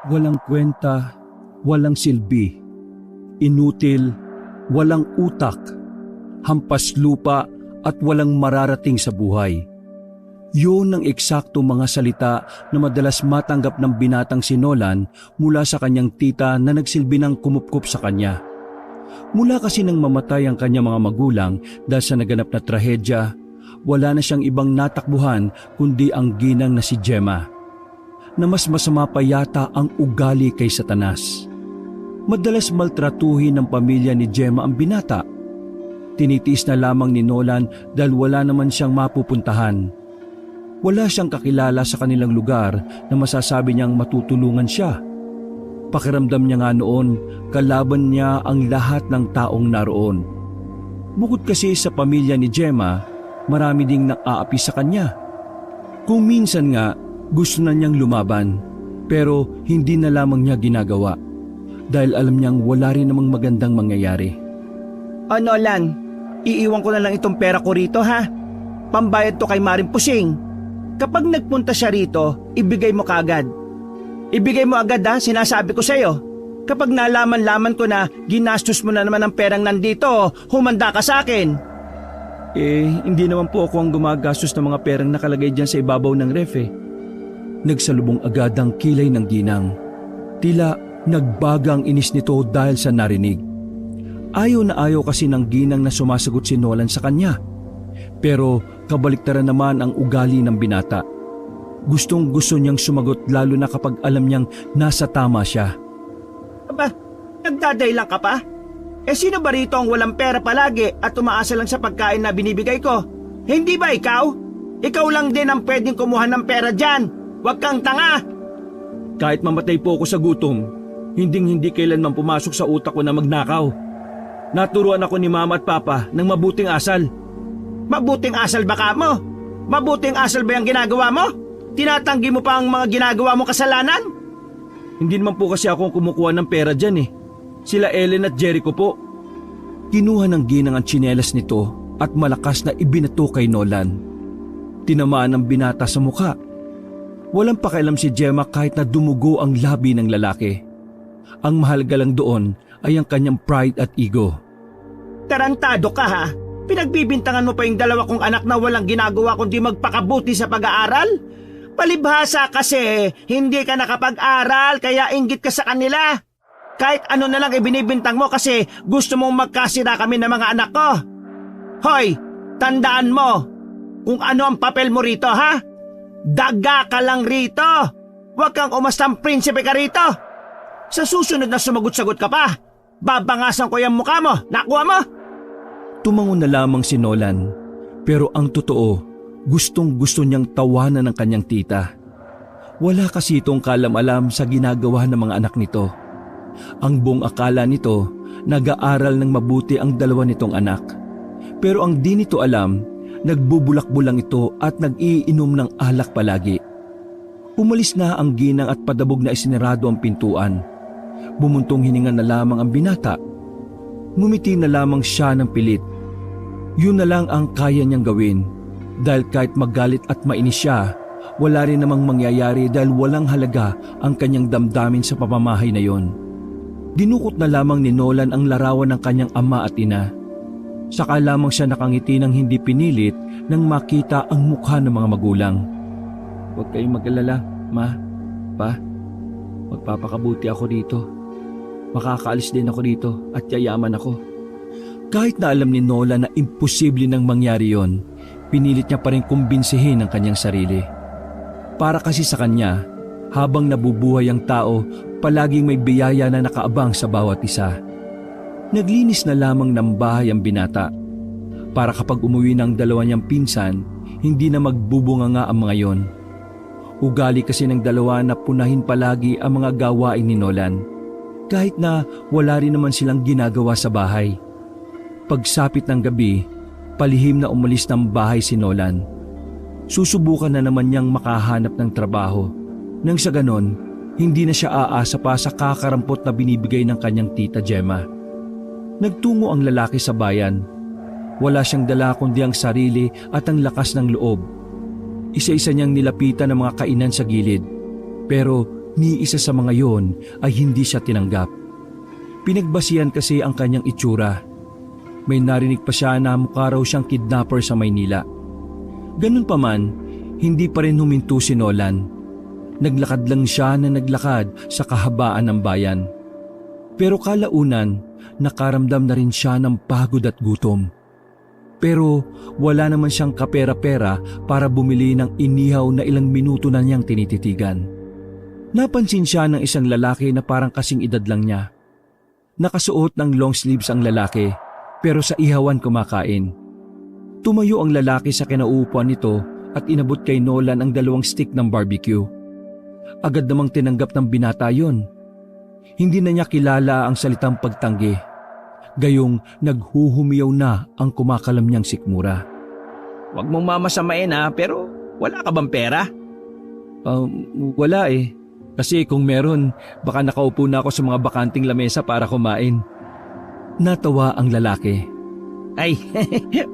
Walang kwenta, walang silbi, inutil, walang utak, hampas lupa at walang mararating sa buhay. Yun ang eksakto mga salita na madalas matanggap ng binatang si Nolan mula sa kanyang tita na nagsilbi ng kumupkup sa kanya. Mula kasi nang mamatay ang kanyang mga magulang dahil sa naganap na trahedya, wala na siyang ibang natakbuhan kundi ang ginang na si Gemma, na mas masama pa yata ang ugali kay Satanas. Madalas maltratuhin ng pamilya ni Gemma ang binata. Tinitiis na lamang ni Nolan dahil wala naman siyang mapupuntahan. Wala siyang kakilala sa kanilang lugar na masasabi niyang matutulungan siya. Pakiramdam niya nga noon, kalaban niya ang lahat ng taong naroon. Bukod kasi sa pamilya ni Gemma, marami ding nang-aapi sa kanya. Kung minsan nga, gusto na niyang lumaban, pero hindi na lamang niya ginagawa dahil alam niyang wala rin namang magandang mangyayari. O Nolan, iiwan ko na lang itong pera ko rito ha. Pambayad to kay Maring Pusing. Kapag nagpunta siya rito, ibigay mo kaagad. Ibigay mo agad ha, sinasabi ko sa'yo. Kapag nalaman-laman ko na ginastos mo na naman ang perang nandito, humanda ka sa akin. Hindi naman po ako ang gumagastos ng mga perang nakalagay dyan sa ibabaw ng ref. Nagsalubong agad ang kilay ng ginang. Tila nagbaga ang inis nito dahil sa narinig. Ayaw na ayaw kasi ng ginang na sumasagot si Nolan sa kanya. Pero kabaliktaran naman ang ugali ng binata. Gustong gusto niyang sumagot lalo na kapag alam niyang nasa tama siya. Aba, nagdadaylan ka pa? Sino ba rito ang walang pera palagi at umaasa lang sa pagkain na binibigay ko? Hindi ba ikaw? Ikaw lang din ang pwedeng kumuha ng pera dyan. Huwag kang tanga! Kahit mamatay po ako sa gutom, hinding-hindi kailanman pumasok sa utak ko na magnakaw. Naturuan ako ni Mama at Papa ng mabuting asal. Mabuting asal ba ka mo? Mabuting asal ba yung ginagawa mo? Tinatanggi mo pa ang mga ginagawa mo kasalanan? Hindi naman po kasi ako kumukuha ng pera dyan. Sila Ellen at Jericho po. Kinuha ng ginang ang tsinelas nito at malakas na ibinato kay Nolan. Tinamaan ang binata sa mukha. Walang pakialam si Gemma kahit na dumugo ang labi ng lalaki. Ang mahalaga lang doon ay ang kanyang pride at ego. Tarantado ka ha? Pinagbibintangan mo pa yung dalawa kong anak na walang ginagawa kundi magpakabuti sa pag-aaral? Palibhasa kasi, hindi ka nakapag-aral kaya inggit ka sa kanila. Kahit ano na lang ibinibintang mo kasi gusto mong magkasira kami ng mga anak ko. Hoy, tandaan mo kung ano ang papel mo rito ha? Daga ka lang rito. Huwag kang umastang prinsipe ka rito. Sa susunod na sumagot-sagot ka pa, babangasan ko yung mukha mo. Nakuha mo? Tumangon na lamang si Nolan, pero ang totoo, gustong-gusto niyang tawanan ng kanyang tita. Wala kasi itong kalam-alam sa ginagawa ng mga anak nito. Ang buong akala nito, nag-aaral ng mabuti ang dalawa nitong anak. Pero ang di nito alam, nagbubulak-bulang ito at nag-iinom ng alak palagi. Umalis na ang ginang at padabog na isinarado ang pintuan. Bumuntong hininga na lamang ang binata. Ngumiti na lamang siya ng pilit. Yun na lang ang kaya niyang gawin dahil kahit magalit at mainis siya, wala rin namang mangyayari dahil walang halaga ang kanyang damdamin sa pamamahay na yon. Dinukot na lamang ni Nolan ang larawan ng kanyang ama at ina. Saka lamang siya nakangiti ng hindi pinilit nang makita ang mukha ng mga magulang. Huwag kayong mag-alala, Ma, Pa. Magpapakabuti ako dito. Makakaalis din ako dito at yayaman ako. Kahit na alam ni Nolan na imposible nang mangyari yon, pinilit niya pa rin kumbinsihin ang kanyang sarili. Para kasi sa kanya, habang nabubuhay ang tao, palaging may biyaya na nakaabang sa bawat isa. Naglinis na lamang ng bahay ang binata. Para kapag umuwi ng dalawa niyang pinsan, hindi na magbubunga nga ang mga yon. Ugali kasi ng dalawa na punahin palagi ang mga gawain ni Nolan. Kahit na wala rin naman silang ginagawa sa bahay. Pagsapit ng gabi, palihim na umalis ng bahay si Nolan. Susubukan na naman niyang makahanap ng trabaho. Nang sa ganon, hindi na siya aasa pa sa kakarampot na binibigay ng kanyang tita Gemma. Nagtungo ang lalaki sa bayan. Wala siyang dala kundi ang sarili at ang lakas ng loob. Isa-isa niyang nilapitan ng mga kainan sa gilid. Pero ni isa sa mga yon ay hindi siya tinanggap. Pinagbasihan kasi ang kanyang itsura. May narinig pa siya na mukha raw siyang kidnapper sa Maynila. Ganun pa man, hindi pa rin huminto si Nolan. Naglakad lang siya na naglakad sa kahabaan ng bayan. Pero kalaunan, nakaramdam na rin siya ng pagod at gutom. Pero wala naman siyang kapera-pera para bumili ng inihaw na ilang minuto na niyang tinititigan. Napansin siya ng isang lalaki na parang kasing edad lang niya. Nakasuot ng long sleeves ang lalaki pero sa ihawan kumakain. Tumayo ang lalaki sa kinauupuan nito at inabot kay Nolan ang 2 stick ng barbecue. Agad namang tinanggap ng binata yon. Hindi na niya kilala ang salitang pagtanggi. Gayong naghuhumiyaw na ang kumakalam niyang sikmura. Huwag mong mamasamain pero wala ka bang pera? Wala eh. Kasi kung meron, baka nakaupo na ako sa mga bakanting lamesa para kumain. Natawa ang lalaki. Ay,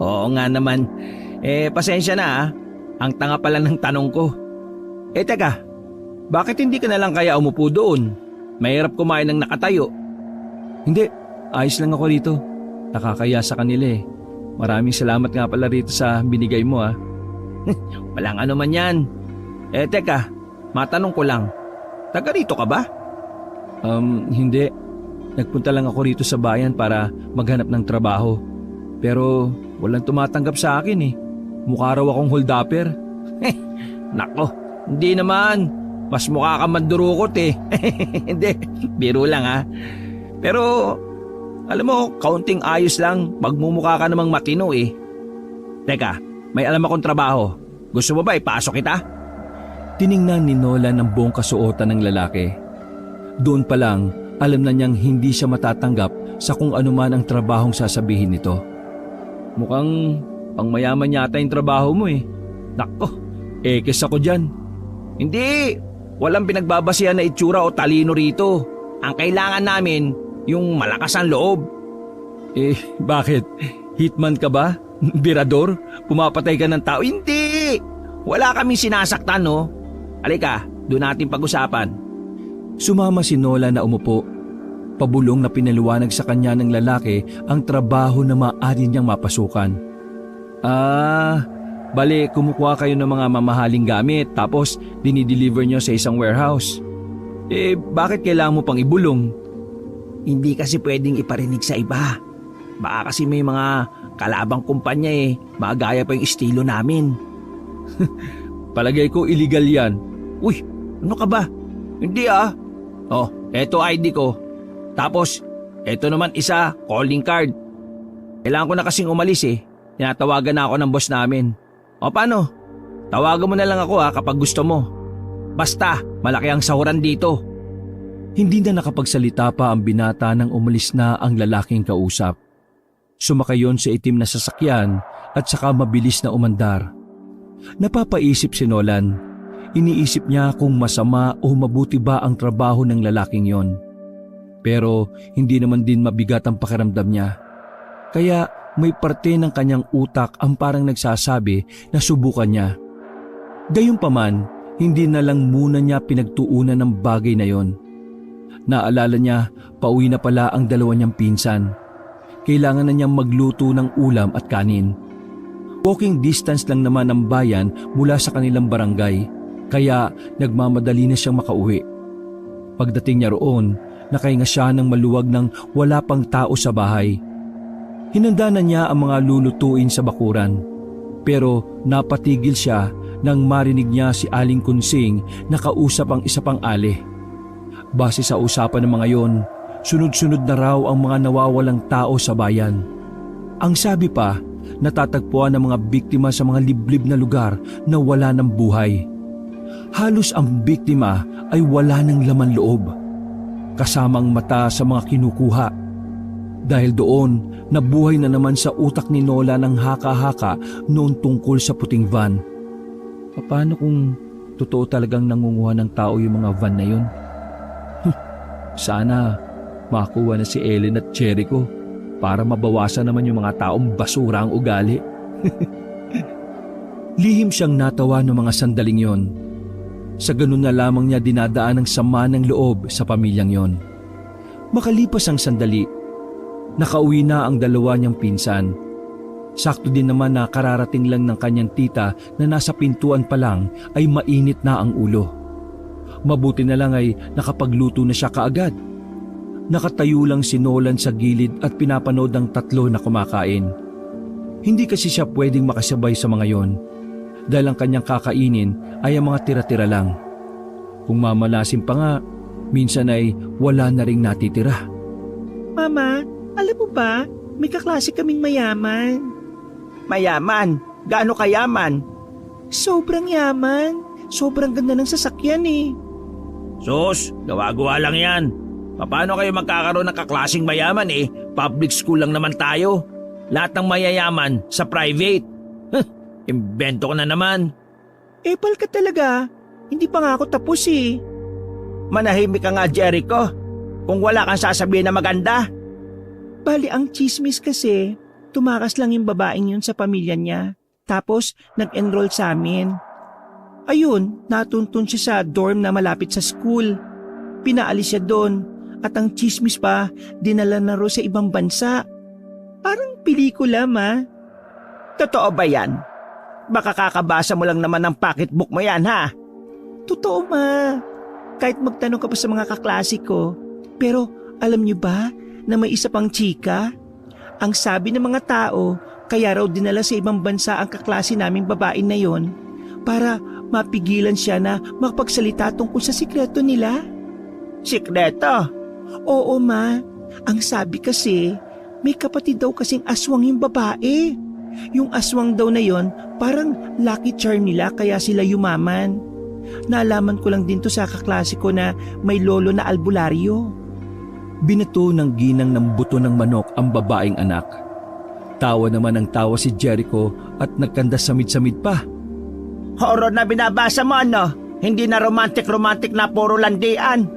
oo nga naman. Pasensya na Ang tanga pala ng tanong ko. Teka, bakit hindi ka na lang kaya umupo doon? Mahirap kumain ng nakatayo. Hindi, ayos lang ako rito. Nakakaya sa kanila eh. Maraming salamat nga pala rito sa binigay mo Walang ano man yan. Teka, matanong ko lang. Taga rito ka ba? Hindi. Nagpunta lang ako rito sa bayan para maghanap ng trabaho. Pero walang tumatanggap sa akin eh. Mukha raw akong holdupper. Nako, hindi naman. Mas mukha ka mandurukot eh. Hindi, biro lang Pero, alam mo, kaunting ayos lang. Magmumukha ka namang matino eh. Teka, may alam akong trabaho. Gusto mo ba ipasok kita? Tiningnan ni Nolan ang buong kasuotan ng lalaki. Doon pa lang, alam na niyang hindi siya matatanggap sa kung anuman ang trabahong sasabihin nito. Mukhang pangmayaman yata yung trabaho mo eh. Nako, ekes ako dyan. Hindi, walang pinagbabasihan na itsura o talino rito. Ang kailangan namin, yung malakas ang loob. Bakit? Hitman ka ba? Birador? Pumapatay ka ng tao? Hindi! Wala kaming sinasaktan, no? Halika, doon natin pag-usapan. Sumama si Nola na umupo. Pabulong na pinaliwanag sa kanya ng lalaki ang trabaho na maaari niyang mapasukan. Bale, kumukuha kayo ng mga mamahaling gamit tapos dinideliver niyo sa isang warehouse. Bakit kailangan mo pang ibulong? Hindi kasi pwedeng iparinig sa iba. Baka kasi may mga kalabang kumpanya magaya pa yung estilo namin. Palagay ko illegal yan. Uy, ano ka ba? Hindi Oh, eto ID ko. Tapos, eto naman isa, calling card. Kailangan ko na kasing umalis Tinatawagan na ako ng boss namin. O paano? Tawagan mo na lang ako kapag gusto mo. Basta, malaki ang sahuran dito. Hindi na nakapagsalita pa ang binata nang umalis na ang lalaking kausap. Sumakay yon sa itim na sasakyan at saka mabilis na umandar. Napapaisip si Nolan. Iniisip niya kung masama o mabuti ba ang trabaho ng lalaking yon. Pero hindi naman din mabigat ang pakiramdam niya. Kaya may parte ng kanyang utak ang parang nagsasabi na subukan niya. Gayunpaman, hindi na lang muna niya pinagtuunan ng bagay na yon. Naalala niya, pauwi na pala ang dalawa niyang pinsan. Kailangan na niyang magluto ng ulam at kanin. Walking distance lang naman ang bayan mula sa kanilang barangay, kaya nagmamadali na siyang makauwi. Pagdating niya roon, nakahinga siya ng maluwag ng wala pang tao sa bahay. Hinanda na niya ang mga lulutuin sa bakuran. Pero napatigil siya nang marinig niya si Aling Kunsing na kausap ang isa pang ali. Base sa usapan ng mga yon, sunod-sunod na raw ang mga nawawalang tao sa bayan. Ang sabi pa, natatagpuan ng mga biktima sa mga liblib na lugar na wala ng buhay. Halos ang biktima ay wala ng laman loob, kasamang mata sa mga kinukuha. Dahil doon, nabuhay na naman sa utak ni Nola ng haka-haka noon tungkol sa puting van. Paano kung totoo talagang nangunguha ng tao yung mga van na yun? Sana makuha na si Ellen at Jericho para mabawasan naman yung mga taong basura ang ugali. Lihim siyang natawa ng mga sandaling yon. Sa ganun na lamang niya dinadaan ang sama ng loob sa pamilyang yon. Makalipas ang sandali, nakauwi na ang dalawa niyang pinsan. Sakto din naman na kararating lang ng kanyang tita na nasa pintuan pa lang ay mainit na ang ulo. Mabuti na lang ay nakapagluto na siya kaagad. Nakatayo lang si Nolan sa gilid at pinapanood ang tatlo na kumakain. Hindi kasi siya pwedeng makasabay sa mga yon dahil ang kanyang kakainin ay ang mga tira-tira lang. Kung mamalasin pa nga, minsan ay wala na ring natitira. Mama, alam mo ba, may kaklase kaming mayaman. Mayaman? Gaano kayaman? Sobrang yaman. Sobrang ganda ng sasakyan eh. Sus, gawa-gawa lang yan. Paano kayo magkakaroon ng kaklaseng mayaman eh? Public school lang naman tayo. Lahat ng mayayaman sa private. Imbento ko na naman. Epal ka talaga. Hindi pa nga ako tapos eh. Manahimik ka nga, Jericho. Kung wala kang sasabihin na maganda. Bali ang chismis kasi, tumakas lang yung babaeng yun sa pamilya niya. Tapos nag-enroll sa amin. Ayun, natuntun siya sa dorm na malapit sa school. Pinaalis siya doon. At ang chismis pa, dinala na ro sa ibang bansa. Parang pelikula, ma. Totoo ba yan? Baka kakabasa mo lang naman ng pocketbook mo yan, ha? Totoo, ma. Kahit magtanong ka pa sa mga kaklase ko. Pero alam niyo ba na may isa pang chika? Ang sabi ng mga tao, kaya raw dinala sa ibang bansa ang kaklase naming babae na yon para mapigilan siya na makapagsalita tungkol sa sikreto nila. Sikreto? Oo, ma. Ang sabi kasi, may kapatid daw kasing aswang yung babae. Yung aswang daw na yon, parang lucky charm nila kaya sila yumaman. Naalaman ko lang din to sa kaklase ko na may lolo na albularyo. Binato ng ginang ng buto ng manok ang babaeng anak. Tawa naman ang tawa si Jericho at nagkanda samid-samid pa. Horror na binabasa mo, ano? Hindi na romantic-romantic na puro landian.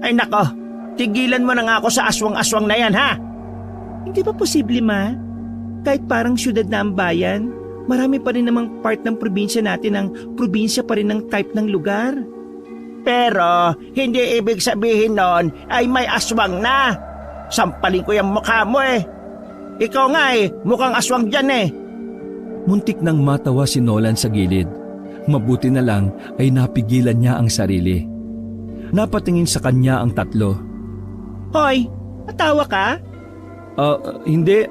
Ay nako, tigilan mo na nga ako sa aswang-aswang na yan, ha? Hindi ba posible, ma? Kahit parang syudad na ang bayan, marami pa rin namang part ng probinsya natin ang probinsya pa rin ng type ng lugar. Pero hindi ibig sabihin nun ay may aswang na. Sampalin ko yung mukha mo eh. Ikaw nga eh, mukhang aswang dyan eh. Muntik nang matawa si Nolan sa gilid. Mabuti na lang ay napigilan niya ang sarili. Napatingin sa kanya ang tatlo. Hoy, natawa ka? Hindi.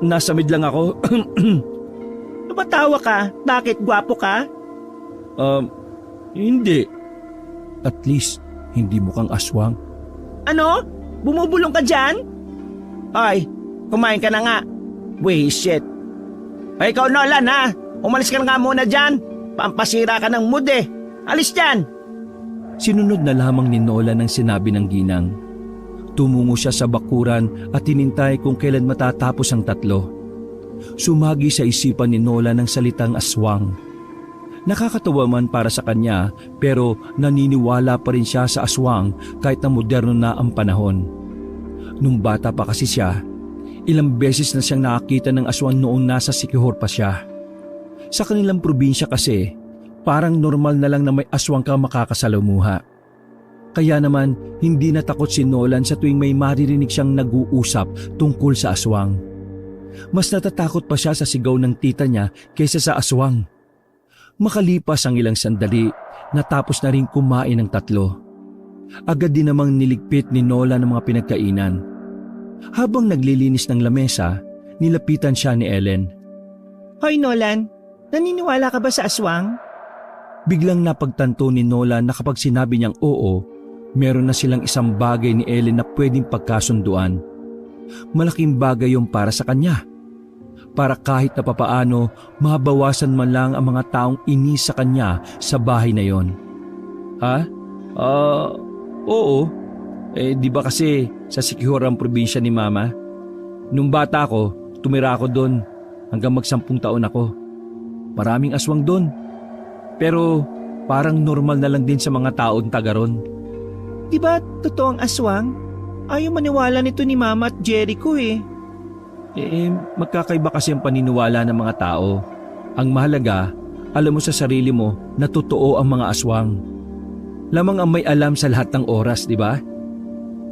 Nasamid lang ako. Tumatawa ka? Bakit, gwapo ka? Hindi. At least, hindi mukhang aswang. Ano? Bumubulong ka dyan? Ay, kumain ka na nga. Shit. Ay, ikaw Nolan ha? Umalis ka na nga muna dyan. Pampasira ka ng mood eh. Alis dyan. Sinunod na lamang ni Nolan ang sinabi ng ginang. Tumungo siya sa bakuran at hinintay kung kailan matatapos ang tatlo. Sumagi sa isipan ni Nolan ang salitang aswang. Nakakatawa man para sa kanya pero naniniwala pa rin siya sa aswang kahit na moderno na ang panahon. Nung bata pa kasi siya, ilang beses na siyang nakakita ng aswang noong nasa Siquijor pa siya. Sa kanilang probinsya kasi, parang normal na lang na may aswang ka makakasalamuha. Kaya naman, hindi natakot si Nolan sa tuwing may maririnig siyang nag-uusap tungkol sa aswang. Mas natatakot pa siya sa sigaw ng tita niya kaysa sa aswang. Makalipas ang ilang sandali, natapos na rin kumain ang tatlo. Agad din namang niligpit ni Nolan ang mga pinagkainan. Habang naglilinis ng lamesa, nilapitan siya ni Ellen. Hoy Nolan, naniniwala ka ba sa aswang? Biglang napagtanto ni Nolan na kapag sinabi niyang oo, meron na silang isang bagay ni Ellen na pwedeng pagkasunduan. Malaking bagay yung para sa kanya. Para kahit na papaano, mabawasan man lang ang mga taong inis sa kanya sa bahay na yon. Ha? Oo. Di ba kasi sa Siquijor ang probinsya ni Mama? Nung bata ako, tumira ako doon hanggang mag-10 taon ako. Maraming aswang doon. Pero parang normal na lang din sa mga taong taga ron. Di ba totoo ang aswang? Ayaw maniwala nito ni Mama at Jericho eh. Magkakaiba kasi ang paniniwala ng mga tao. Ang mahalaga, alam mo sa sarili mo na totoo ang mga aswang. Lamang ang may alam sa lahat ng oras, di ba?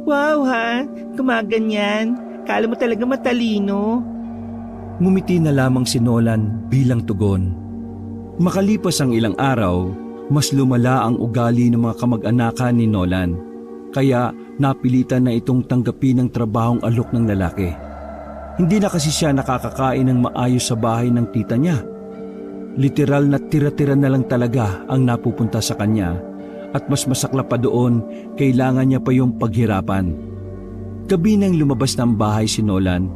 Wow ha, gumaganyan. Kala mo talaga matalino. Ngumiti na lamang si Nolan bilang tugon. Makalipas ang ilang araw, mas lumala ang ugali ng mga kamag-anakan ni Nolan. Kaya napilitan na itong tanggapin ang trabahong alok ng lalaki. Hindi na kasi siya nakakakain ng maayos sa bahay ng tita niya. Literal na tira-tira na lang talaga ang napupunta sa kanya. At mas masakla pa doon, kailangan niya pa yung paghirapan. Gabi nang lumabas ng bahay si Nolan.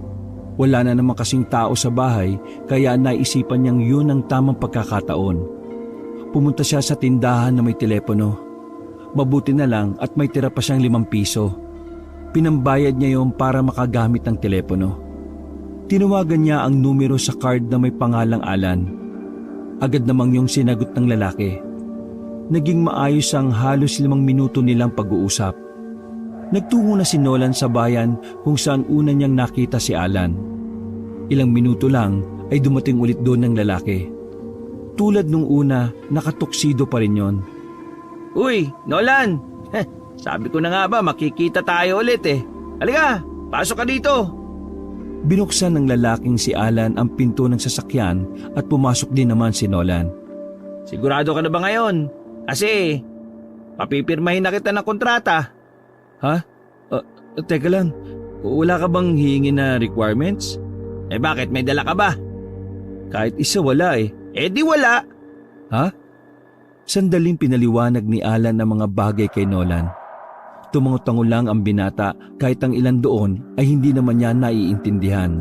Wala na naman kasing tao sa bahay kaya naisipan niyang yun ang tamang pagkakataon. Pumunta siya sa tindahan na may telepono. Mabuti na lang at may tira pa siyang 5 piso. Pinambayad niya yon para makagamit ng telepono. Tinawagan niya ang numero sa card na may pangalang Alan. Agad namang yung sinagot ng lalaki. Naging maayos ang halos 5 minuto nilang pag-uusap. Nagtungo na si Nolan sa bayan kung saan una niyang nakita si Alan. Ilang minuto lang ay dumating ulit doon ng lalaki. Tulad nung una, nakatuksido pa rin yon. Uy, Nolan! Sabi ko na nga ba, makikita tayo ulit eh. Halika, pasok ka dito. Binuksan ng lalaking si Alan ang pinto ng sasakyan at pumasok din naman si Nolan. Sigurado ka na ba ngayon? Kasi, papipirmahin na kita ng kontrata. Ha? Teka lang, wala ka bang hihingi na requirements? Eh bakit, may dala ka ba? Kahit isa wala eh. Eh di wala. Ha? Sandaling pinaliwanag ni Alan ang mga bagay kay Nolan. Tumango-tango lang ang binata kahit ang ilan doon ay hindi naman niya naiintindihan.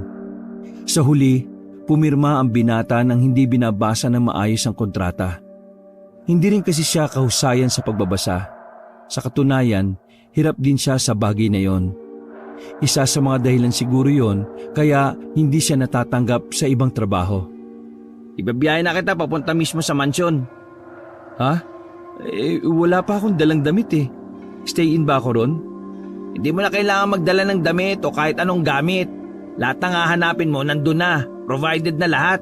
Sa huli, pumirma ang binata nang hindi binabasa ng maayos ang kontrata. Hindi rin kasi siya kahusayan sa pagbabasa. Sa katunayan, hirap din siya sa bagay na yon. Isa sa mga dahilan siguro yon kaya hindi siya natatanggap sa ibang trabaho. Ibabiyahe na kita papunta mismo sa mansyon. Ha? Wala pa akong dalang damit eh. Stay in ba ako ron? Hindi mo na kailangan magdala ng damit o kahit anong gamit. Lahat ng hahanapin mo nandun na. Provided na lahat.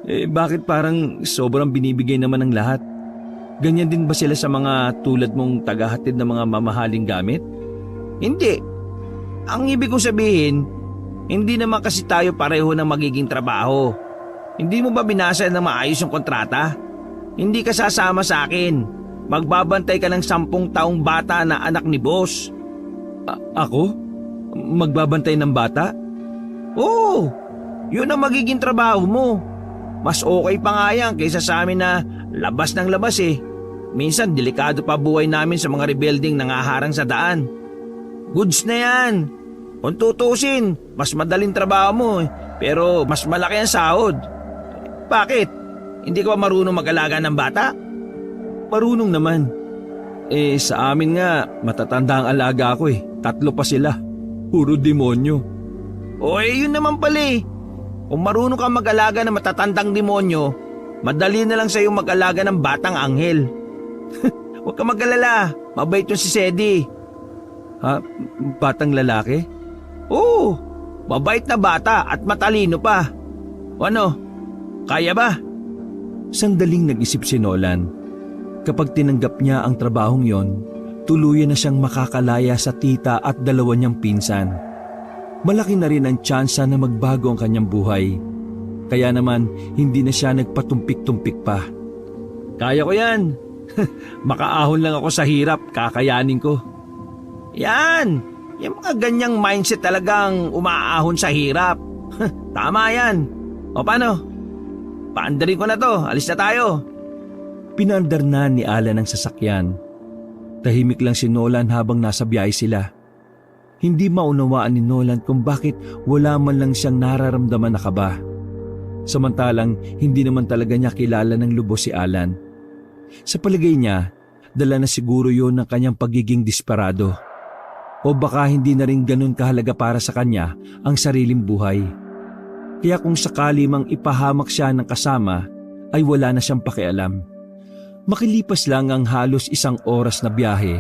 Bakit parang sobrang binibigay naman ng lahat? Ganyan din ba sila sa mga tulad mong tagahatid ng mga mamahaling gamit? Hindi. Ang ibig kong sabihin, hindi naman kasi tayo pareho ng magiging trabaho. Hindi mo ba binasa na maayos yung kontrata? Hindi ka sasama sa akin. Magbabantay ka ng 10 taong bata na anak ni boss. Ako? Magbabantay ng bata? Oo, yun ang magiging trabaho mo. Mas okay pa nga yan kaysa sa amin na labas ng labas eh. Minsan delikado pa buhay namin sa mga rebuilding nangaharang sa daan. Goods na yan. Kung tutusin, mas madaling trabaho mo eh, pero mas malaki ang sahod. Bakit? Hindi ka ba marunong mag-alaga ng bata? Marunong naman. Sa amin nga, matatanda ang alaga ko eh. 3 pa sila. Puro demonyo. Yun naman pala eh. Kung marunong ka mag-alaga ng matatandang demonyo, madali na lang sa'yo mag-alaga ng batang anghel. Huwag ka mag-alala, mabait yung si Sedi. Ha? Batang lalaki? Oo, mabait na bata at matalino pa. O ano, kaya ba? Sandaling nag-isip si Nolan. Kapag tinanggap niya ang trabahong yon, tuluyan na siyang makakalaya sa tita at 2 niyang pinsan. Malaki na rin ang tsansa na magbago ang kanyang buhay. Kaya naman, hindi na siya nagpatumpik-tumpik pa. Kaya ko yan. Makaahon lang ako sa hirap, kakayanin ko. Yan! Yung mga ganyang mindset talagang umaahon sa hirap. Tama yan. O paano? Paandarin ko na to, alis na tayo. Pinaandar na ni Alan ang sasakyan. Tahimik lang si Nolan habang nasa biyahe sila. Hindi maunawaan ni Nolan kung bakit wala man lang siyang nararamdaman na kaba. Samantalang hindi naman talaga niya kilala ng lubos si Alan. Sa palagay niya, dala na siguro yon ng kanyang pagiging desperado. O baka hindi na rin ganun kahalaga para sa kanya ang sariling buhay. Kaya kung sakali mang ipahamak siya ng kasama, ay wala na siyang pakialam. Makilipas lang ang halos 1 oras na biyahe,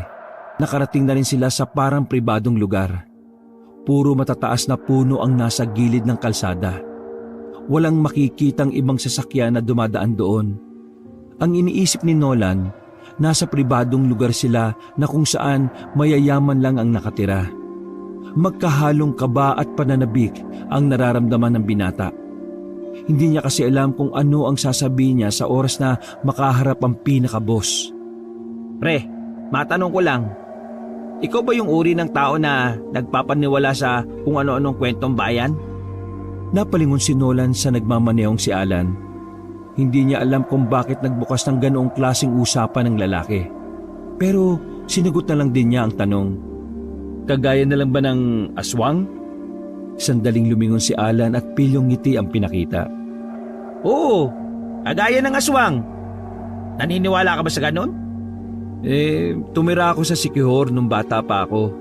nakarating na rin sila sa parang pribadong lugar. Puro matataas na puno ang nasa gilid ng kalsada. walang makikitang ibang sasakyan na dumadaan doon. Ang iniisip ni Nolan, nasa pribadong lugar sila na kung saan mayayaman lang ang nakatira. Magkahalong kaba at pananabik ang nararamdaman ng binata. Hindi niya kasi alam kung ano ang sasabihin niya sa oras na makaharap ang pinaka-boss. Pre, matanong ko lang. Ikaw ba yung uri ng tao na nagpapaniwala sa kung ano-anong kwentong bayan? Napalingon si Nolan sa nagmamaneong si Alan. Hindi niya alam kung bakit nagbukas ng ganoong klaseng usapan ng lalaki. Pero sinagot na lang din niya ang tanong. Kagaya na lang ba ng aswang? Sandaling lumingon si Alan at pilyong ngiti ang pinakita. Oo, kagaya ng aswang. Naniniwala ka ba sa ganon? Tumira ako sa Siquijor nung bata pa ako.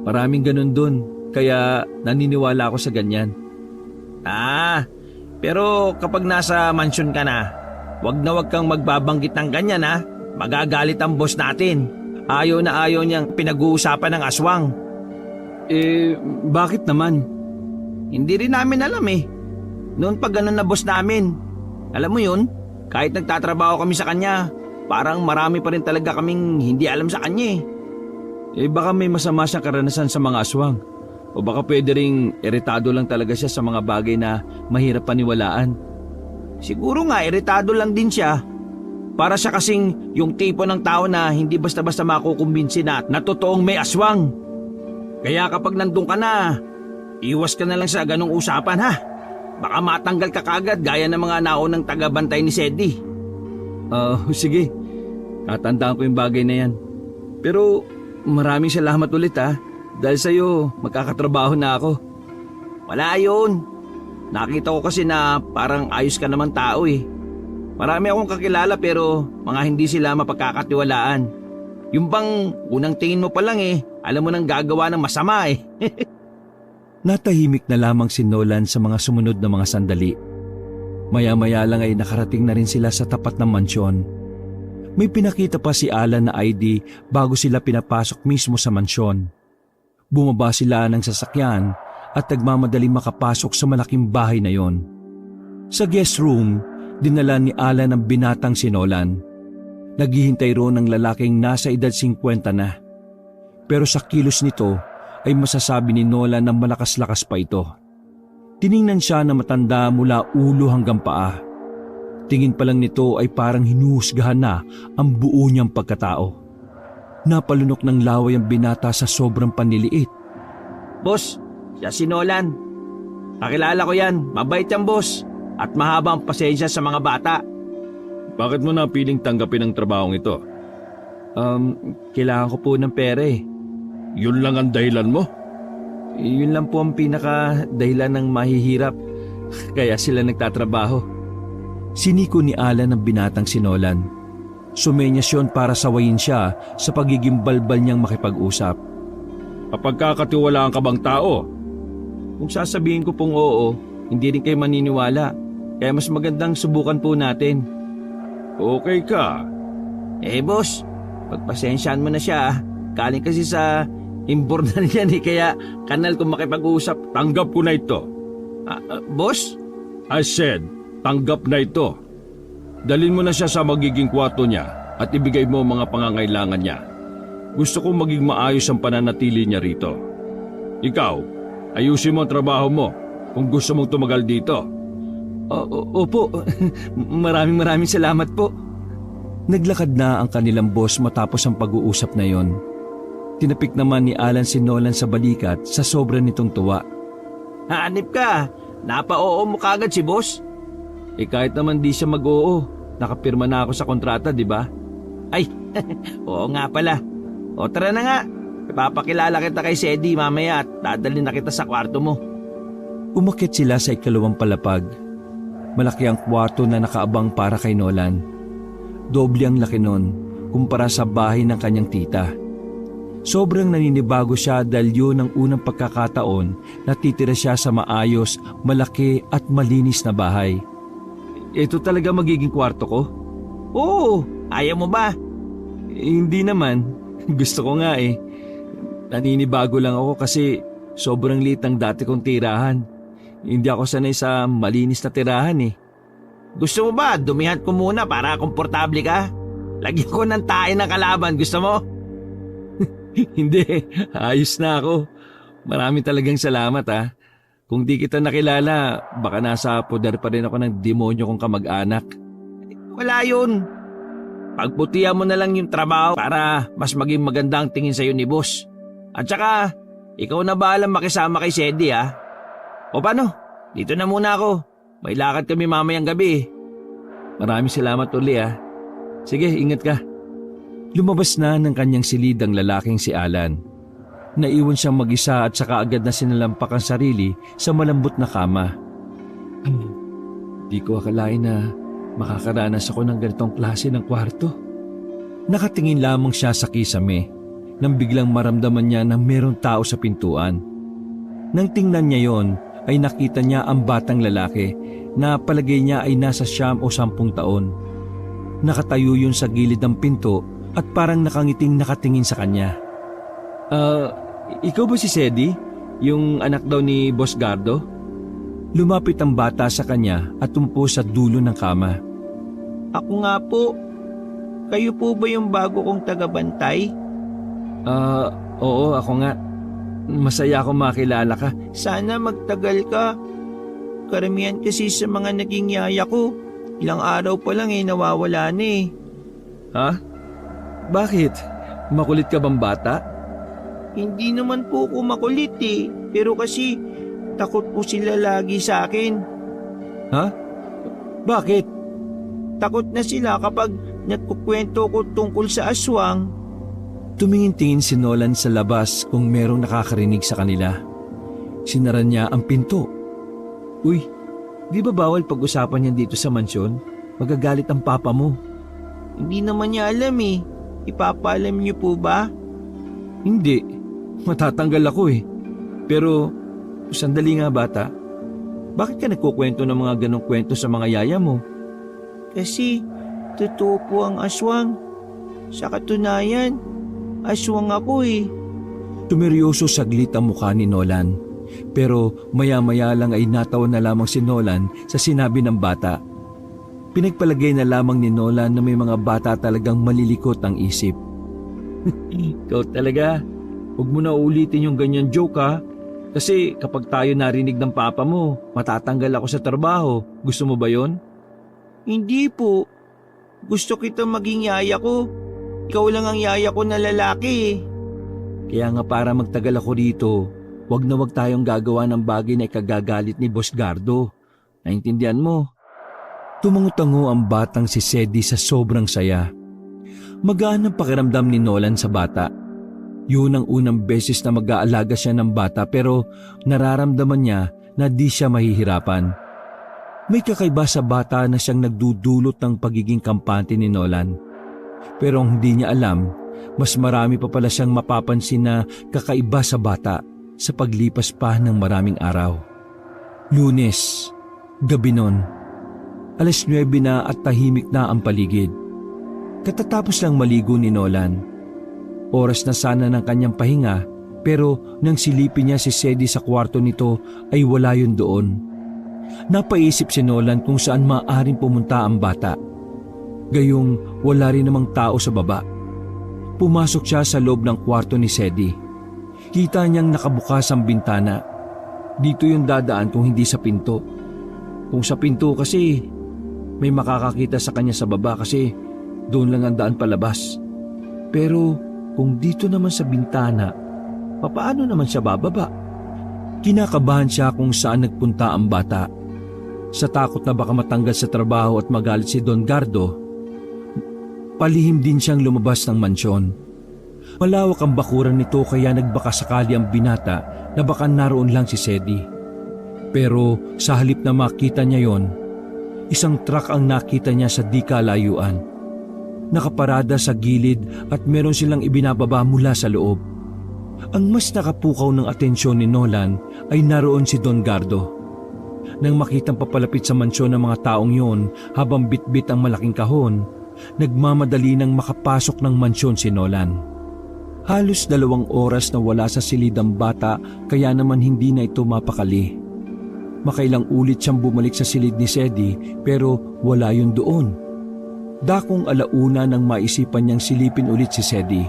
Maraming ganun dun, kaya naniniwala ako sa ganyan. Pero kapag nasa mansyon ka na, wag kang magbabanggit ng ganyan ha. Magagalit ang boss natin. Ayaw na ayaw niyang pinag-uusapan ng aswang. Bakit naman? Hindi rin namin alam eh. Noon pa ganun na boss namin. Alam mo yun, kahit nagtatrabaho kami sa kanya, parang marami pa rin talaga kaming hindi alam sa kanya eh. Baka may masama siyang karanasan sa mga aswang. O baka pwede ring iritado lang talaga siya sa mga bagay na mahirap paniwalaan. Siguro nga iritado lang din siya. Para siya kasing yung tipo ng tao na hindi basta-basta makukumbinsi na totoong may aswang. Kaya kapag nandun ka na, iwas ka na lang sa ganong usapan ha. Baka matanggal ka kagad gaya ng mga naunang tagabantay ni Sedi. Sige. Tatandaan ko yung bagay na yan. Pero maraming salamat ulit ha. Dahil sa'yo, magkakatrabaho na ako. Wala yun. Nakita ko kasi na parang ayos ka naman tao eh. Marami akong kakilala pero mga hindi sila mapagkakatiwalaan. Yung bang unang tingin mo pa lang eh, alam mo nang gagawa ng masama eh. Natahimik na lamang si Nolan sa mga sumunod na mga sandali. Maya-maya lang ay nakarating na rin sila sa tapat ng mansyon. May pinakita pa si Alan na ID bago sila pinapasok mismo sa mansyon. Bumaba sila ng sasakyan at nagmamadaling makapasok sa malaking bahay na yon. Sa guest room, dinala ni Alan ang binatang si Nolan. Naghihintay roon ng lalaking nasa edad 50 na. Pero sa kilos nito ay masasabi ni Nolan na malakas-lakas pa ito. Tiningnan siya na matanda mula ulo hanggang paa. Tingin pa lang nito ay parang hinuhusgahan na ang buo niyang pagkatao. Napalunok ng laway ang binata sa sobrang panliliit. Boss, siya si Nolan. Kakilala ko yan, mabait yan boss. At mahaba ang pasensya sa mga bata. Bakit mo napiling tanggapin ang trabahong ito? Kailangan ko po ng pera eh. Yun lang ang dahilan mo? Yun lang po ang pinaka dahilan ng mahihirap. Kaya sila nagtatrabaho. Siniko ni Alan ang binatang si Nolan. Sumenyas yun para sawayin siya sa pagiging balbal niyang makipag-usap. Kapagkakatiwalaan ka bang tao? Kung sasabihin ko pong oo, hindi rin kayo maniniwala. Kaya mas magandang subukan po natin. Okay ka. Boss, pagpasensyaan mo na siya. Galing kasi sa imbornan yan kaya kanal kung makipag-usap. Tanggap ko na ito. Boss? I said, tanggap na ito. Dalhin mo na siya sa magiging kwarto niya at ibigay mo ang mga pangangailangan niya. Gusto kong maging maayos ang pananatili niya rito. Ikaw, ayusin mo ang trabaho mo kung gusto mong tumagal dito. Opo, maraming salamat po. Naglakad na ang kanilang boss matapos ang pag-uusap na yon. Tinapik naman ni Alan si Nolan sa balikat sa sobra nitong tuwa. Hanip ka, napa-oo mo kagad si boss. Kahit naman di siya mag-oo, nakapirma na ako sa kontrata, di ba? Ay, oo nga pala. O tara na nga, ipapakilala kita kay Sedi mamaya at dadalhin na kita sa kwarto mo. Umakyat sila sa ikalawang palapag. Malaki ang kwarto na nakaabang para kay Nolan. Doble ang laki nun kumpara sa bahay ng kanyang tita. Sobrang naninibago siya dahil yun ang unang pagkakataon na titira siya sa maayos, malaki at malinis na bahay. Ito talaga magiging kwarto ko? Oo, ayaw mo ba? Hindi naman. Gusto ko nga eh. Naninibago lang ako kasi sobrang liit ang dati kong tirahan. Hindi ako sanay sa malinis na tirahan eh. Gusto mo ba dumihan ko muna para komportable ka? Lagyan ko ng tae ng kalaban, gusto mo? Hindi, ayos na ako. Marami talagang salamat ah. Kung di kita nakilala, baka nasa poder pa rin ako ng demonyo kong kamag-anak. Wala yun. Pagputihan mo na lang yung trabaho para mas maging maganda ang tingin sa'yo ni boss. At saka, ikaw na bahalang makisama kay Sedi ha. O paano? Dito na muna ako. May lakad kami mamayang gabi. Maraming salamat uli ah. Sige, ingat ka. Lumabas na ng kanyang silid ang lalaking si Alan. Naiwan siyang mag-isa at saka agad na sinalampak ang sarili sa malambot na kama. Di ko akalain na makakaranas ako ng ganitong klase ng kwarto. Nakatingin lamang siya sa kisame nang biglang maramdaman niya na mayroong tao sa pintuan. Nang tingnan niya yon, ay nakita niya ang batang lalaki na palagay niya ay nasa 9 o 10 taon. Nakatayo yun sa gilid ng pinto at parang nakangiting nakatingin sa kanya. Ikaw ba si Sedi? Yung anak daw ni Boss Gardo? Lumapit ang bata sa kanya at tumpo sa dulo ng kama. Ako nga po. Kayo po ba yung bago kong tagabantay? Oo, ako nga. Masaya ako makilala ka. Sana magtagal ka. Karamihan kasi sa mga naging yaya ko, ilang araw pa lang nawawala na eh. Ha? Bakit? Makulit ka bang bata? Hindi naman po ako makulit eh. Pero kasi takot po sila lagi sa akin. Ha? Bakit? Takot na sila kapag nagkukwento ko tungkol sa aswang. Tumingin-tingin si Nolan sa labas kung merong nakakarinig sa kanila. Sinara niya ang pinto. Uy, di ba bawal pag-usapan yan dito sa mansyon? Magagalit ang papa mo. Hindi naman niya alam eh. Ipapaalam niyo po ba? Hindi. Matatanggal ako eh. Pero, sandali nga bata. Bakit ka nagkukwento ng mga ganong kwento sa mga yaya mo? Kasi, totoo po ang aswang. Sa katunayan, aswang ako eh. Tumiryoso saglit ang mukha ni Nolan. Pero maya-maya lang ay natawa na lamang si Nolan sa sinabi ng bata. Pinagpalagay na lamang ni Nolan na may mga bata talagang malilikot ang isip. Ikaw talaga. Huwag mo na ulitin yung ganyan joke ha. Kasi kapag tayo narinig ng papa mo, matatanggal ako sa trabaho. Gusto mo ba yon? Hindi po. Gusto kita maging yaya ko. Ikaw lang ang yaya ko na lalaki eh. Kaya nga para magtagal ako dito, wag na wag tayong gagawa ng bagay na ikagagalit ni Boss Gardo. Naintindihan mo? Tumango-tango ang batang si Sedi sa sobrang saya. Magaan ang pakiramdam ni Nolan sa bata. Yun ang unang beses na mag-aalaga siya ng bata pero nararamdaman niya na di siya mahihirapan. May kakaiba sa bata na siyang nagdudulot ng pagiging kampante ni Nolan. Pero ang hindi niya alam, mas marami pa pala siyang mapapansin na kakaiba sa bata sa paglipas pa ng maraming araw. Lunes, gabi nun. 9:00 na at tahimik na ang paligid. Katatapos lang maligo ni Nolan. Oras na sana ng kanyang pahinga pero nang silipin niya si Sedi sa kwarto nito ay wala yun doon. Napaisip si Nolan kung saan maaaring pumunta ang bata. Gayong wala rin namang tao sa baba. Pumasok siya sa loob ng kwarto ni Sedi. Kita niyang nakabukas ang bintana. Dito yung dadaan kung hindi sa pinto. Kung sa pinto kasi may makakakita sa kanya sa baba kasi doon lang ang daan palabas. Pero kung dito naman sa bintana, papaano naman siya bababa? Kinakabahan siya kung saan nagpunta ang bata. Sa takot na baka matanggal sa trabaho at magalit si Don Gardo, palihim din siyang lumabas ng mansyon. Malawak ang bakuran nito kaya nagbaka sakali ang binata na baka naroon lang si Sedi. Pero sa halip na makita niya yon, isang truck ang nakita niya sa di kalayuan. Nakaparada sa gilid at meron silang ibinababa mula sa loob. Ang mas nakapukaw ng atensyon ni Nolan ay naroon si Don Gardo. Nang makitang papalapit sa mansyon ng mga taong yon habang bitbit ang malaking kahon, nagmamadali nang makapasok ng mansyon si Nolan. Halos 2 oras na wala sa silid ang bata kaya naman hindi na ito mapakali. Makailang ulit siyang bumalik sa silid ni Sedi pero wala yun doon. Dakong alauna nang maisipan niyang silipin ulit si Sedi.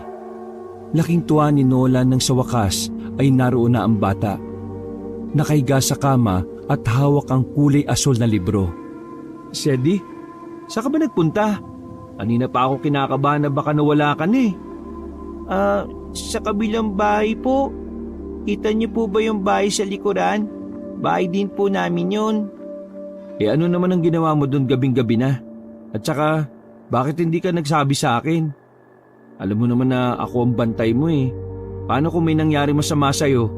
Laking tuwa ni Nolan nang sa wakas ay naroon na ang bata. Nakahiga sa kama at hawak ang kulay asul na libro. Sedi, saan ka ba nagpunta? Kanina pa ako kinakabahan na baka nawala ka na eh. Sa kabilang bahay po. Kita niyo po ba yung bahay sa likuran? Bahay din po namin yun. Ano naman ang ginawa mo doon gabing-gabi na? At saka, bakit hindi ka nagsabi sa akin? Alam mo naman na ako ang bantay mo eh. Paano kung may nangyari masama sa'yo?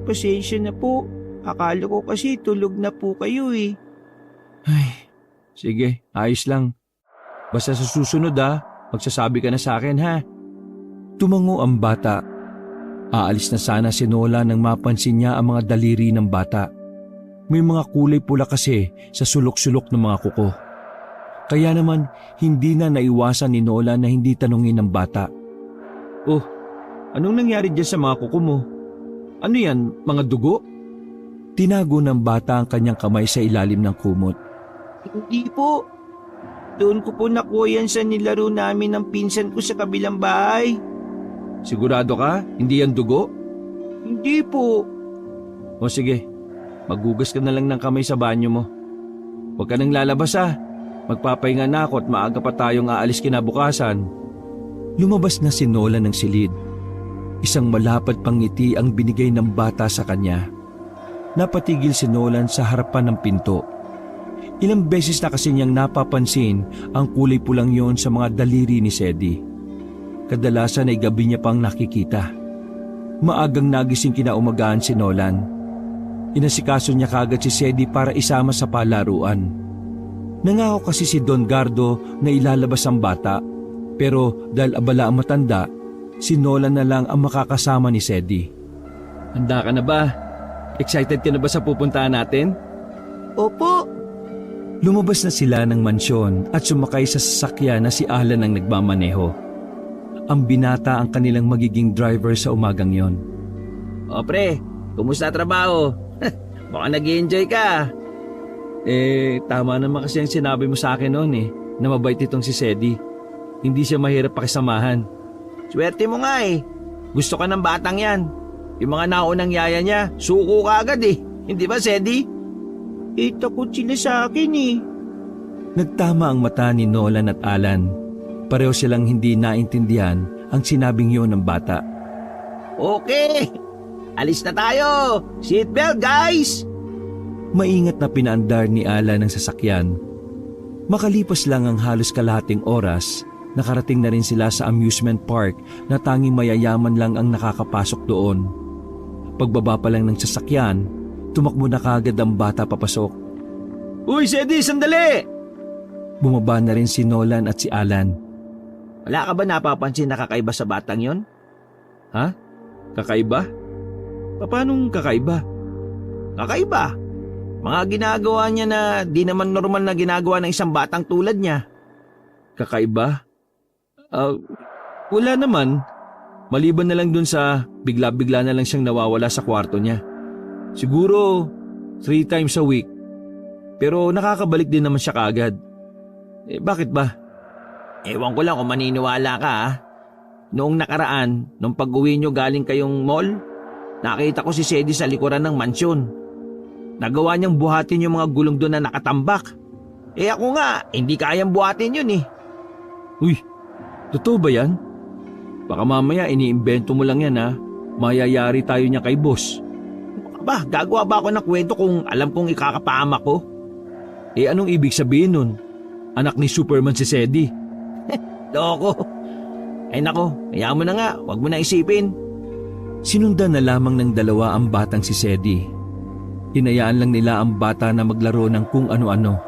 Pasensya na po. Akala ko kasi tulog na po kayo eh. Ay, sige, ayos lang. Basta sa susunod magsasabi ka na sa akin ha. Tumango ang bata. Aalis na sana si Nola nang mapansin niya ang mga daliri ng bata. May mga kulay pula kasi sa sulok-sulok ng mga kuko. Kaya naman hindi na naiwasan ni Nola na hindi tanungin ng bata. Oh, anong nangyari dyan sa mga kuko mo? Ano yan, mga dugo? Tinago ng bata ang kanyang kamay sa ilalim ng kumot. Hindi po. Doon ko po nakuha yan sa nilaro namin ng pinsan ko sa kabilang bahay. Sigurado ka? Hindi yan dugo? Hindi po. O sige, maghugas ka na lang ng kamay sa banyo mo. Huwag ka nang lalabas Magpapahinga na ako at maaga pa tayong aalis kinabukasan. Lumabas na si Nola ng silid. Isang malapad pang ngiti ang binigay ng bata sa kanya. Napatigil si Nolan sa harapan ng pinto. Ilang beses na kasi niyang napapansin ang kulay pulang yon sa mga daliri ni Sedi. Kadalasan ay gabi niya pang nakikita. Maagang nagising kinaumagahan si Nolan. Inasikaso niya kagad si Sedi para isama sa palaruan. Nangako kasi si Don Gardo na ilalabas ang bata, pero dahil abala ang matanda, si Nolan na lang ang makakasama ni Sedi. Handa ka na ba? Excited ka na ba sa pupuntahan natin? Opo. Lumabas na sila ng mansyon at sumakay sa sasakyan na si Alan ang nagmamaneho. Ang binata ang kanilang magiging driver sa umagang yon. O pre, kumusta trabaho? Baka nag-enjoy ka. Tama naman kasi ang sinabi mo sa akin noon na mabait itong si Sedi. Hindi siya mahirap pakisamahan. Swerte mo nga Gusto ka ng batang yan. Yung mga naunang yaya niya, suko ka agad Hindi ba, Sedi? Takot sila sa akin Nagtama ang mata ni Nolan at Alan. Pareho silang hindi naintindihan ang sinabing yun ng bata. Okay, alis na tayo. Seatbelt, guys! Maingat na pinaandar ni Alan ang sasakyan. Makalipas lang ang halos kalahating oras, nakarating na rin sila sa amusement park na tanging mayayaman lang ang nakakapasok doon. Pagbaba pa lang ng sasakyan, tumakbo na kagad ang bata papasok. Uy, Sedi, sandali! Bumaba na rin si Nolan at si Alan. Wala ka ba napapansin na kakaiba sa batang yon? Ha? Kakaiba? Paanong kakaiba? Kakaiba? Mga ginagawa niya na di naman normal na ginagawa ng isang batang tulad niya. Kakaiba? Wala naman. Maliban na lang dun sa bigla-bigla na lang siyang nawawala sa kwarto niya. Siguro 3 times a week. Pero nakakabalik din naman siya kaagad. Bakit ba? Ewan ko lang kung maniniwala ka Noong nakaraan, nung pag-uwi nyo galing kayong mall, nakita ko si Sedi sa likuran ng mansyon. Nagawa niyang buhatin yung mga gulong doon na nakatambak. Ako nga, hindi kayang buhatin yun Uy, totoo ba yan? Baka mamaya iniimbento mo lang yan Mayayari tayo niya kay boss. Gagawa ba ako ng kwento kung alam kong ikakapama ko? Anong ibig sabihin nun? Anak ni Superman si Sedi. Loko. Nako, hayaan mo na nga, wag mo na isipin. Sinundan na lamang ng dalawa ang batang si Sedi. Hinayaan lang nila ang bata na maglaro ng kung ano-ano.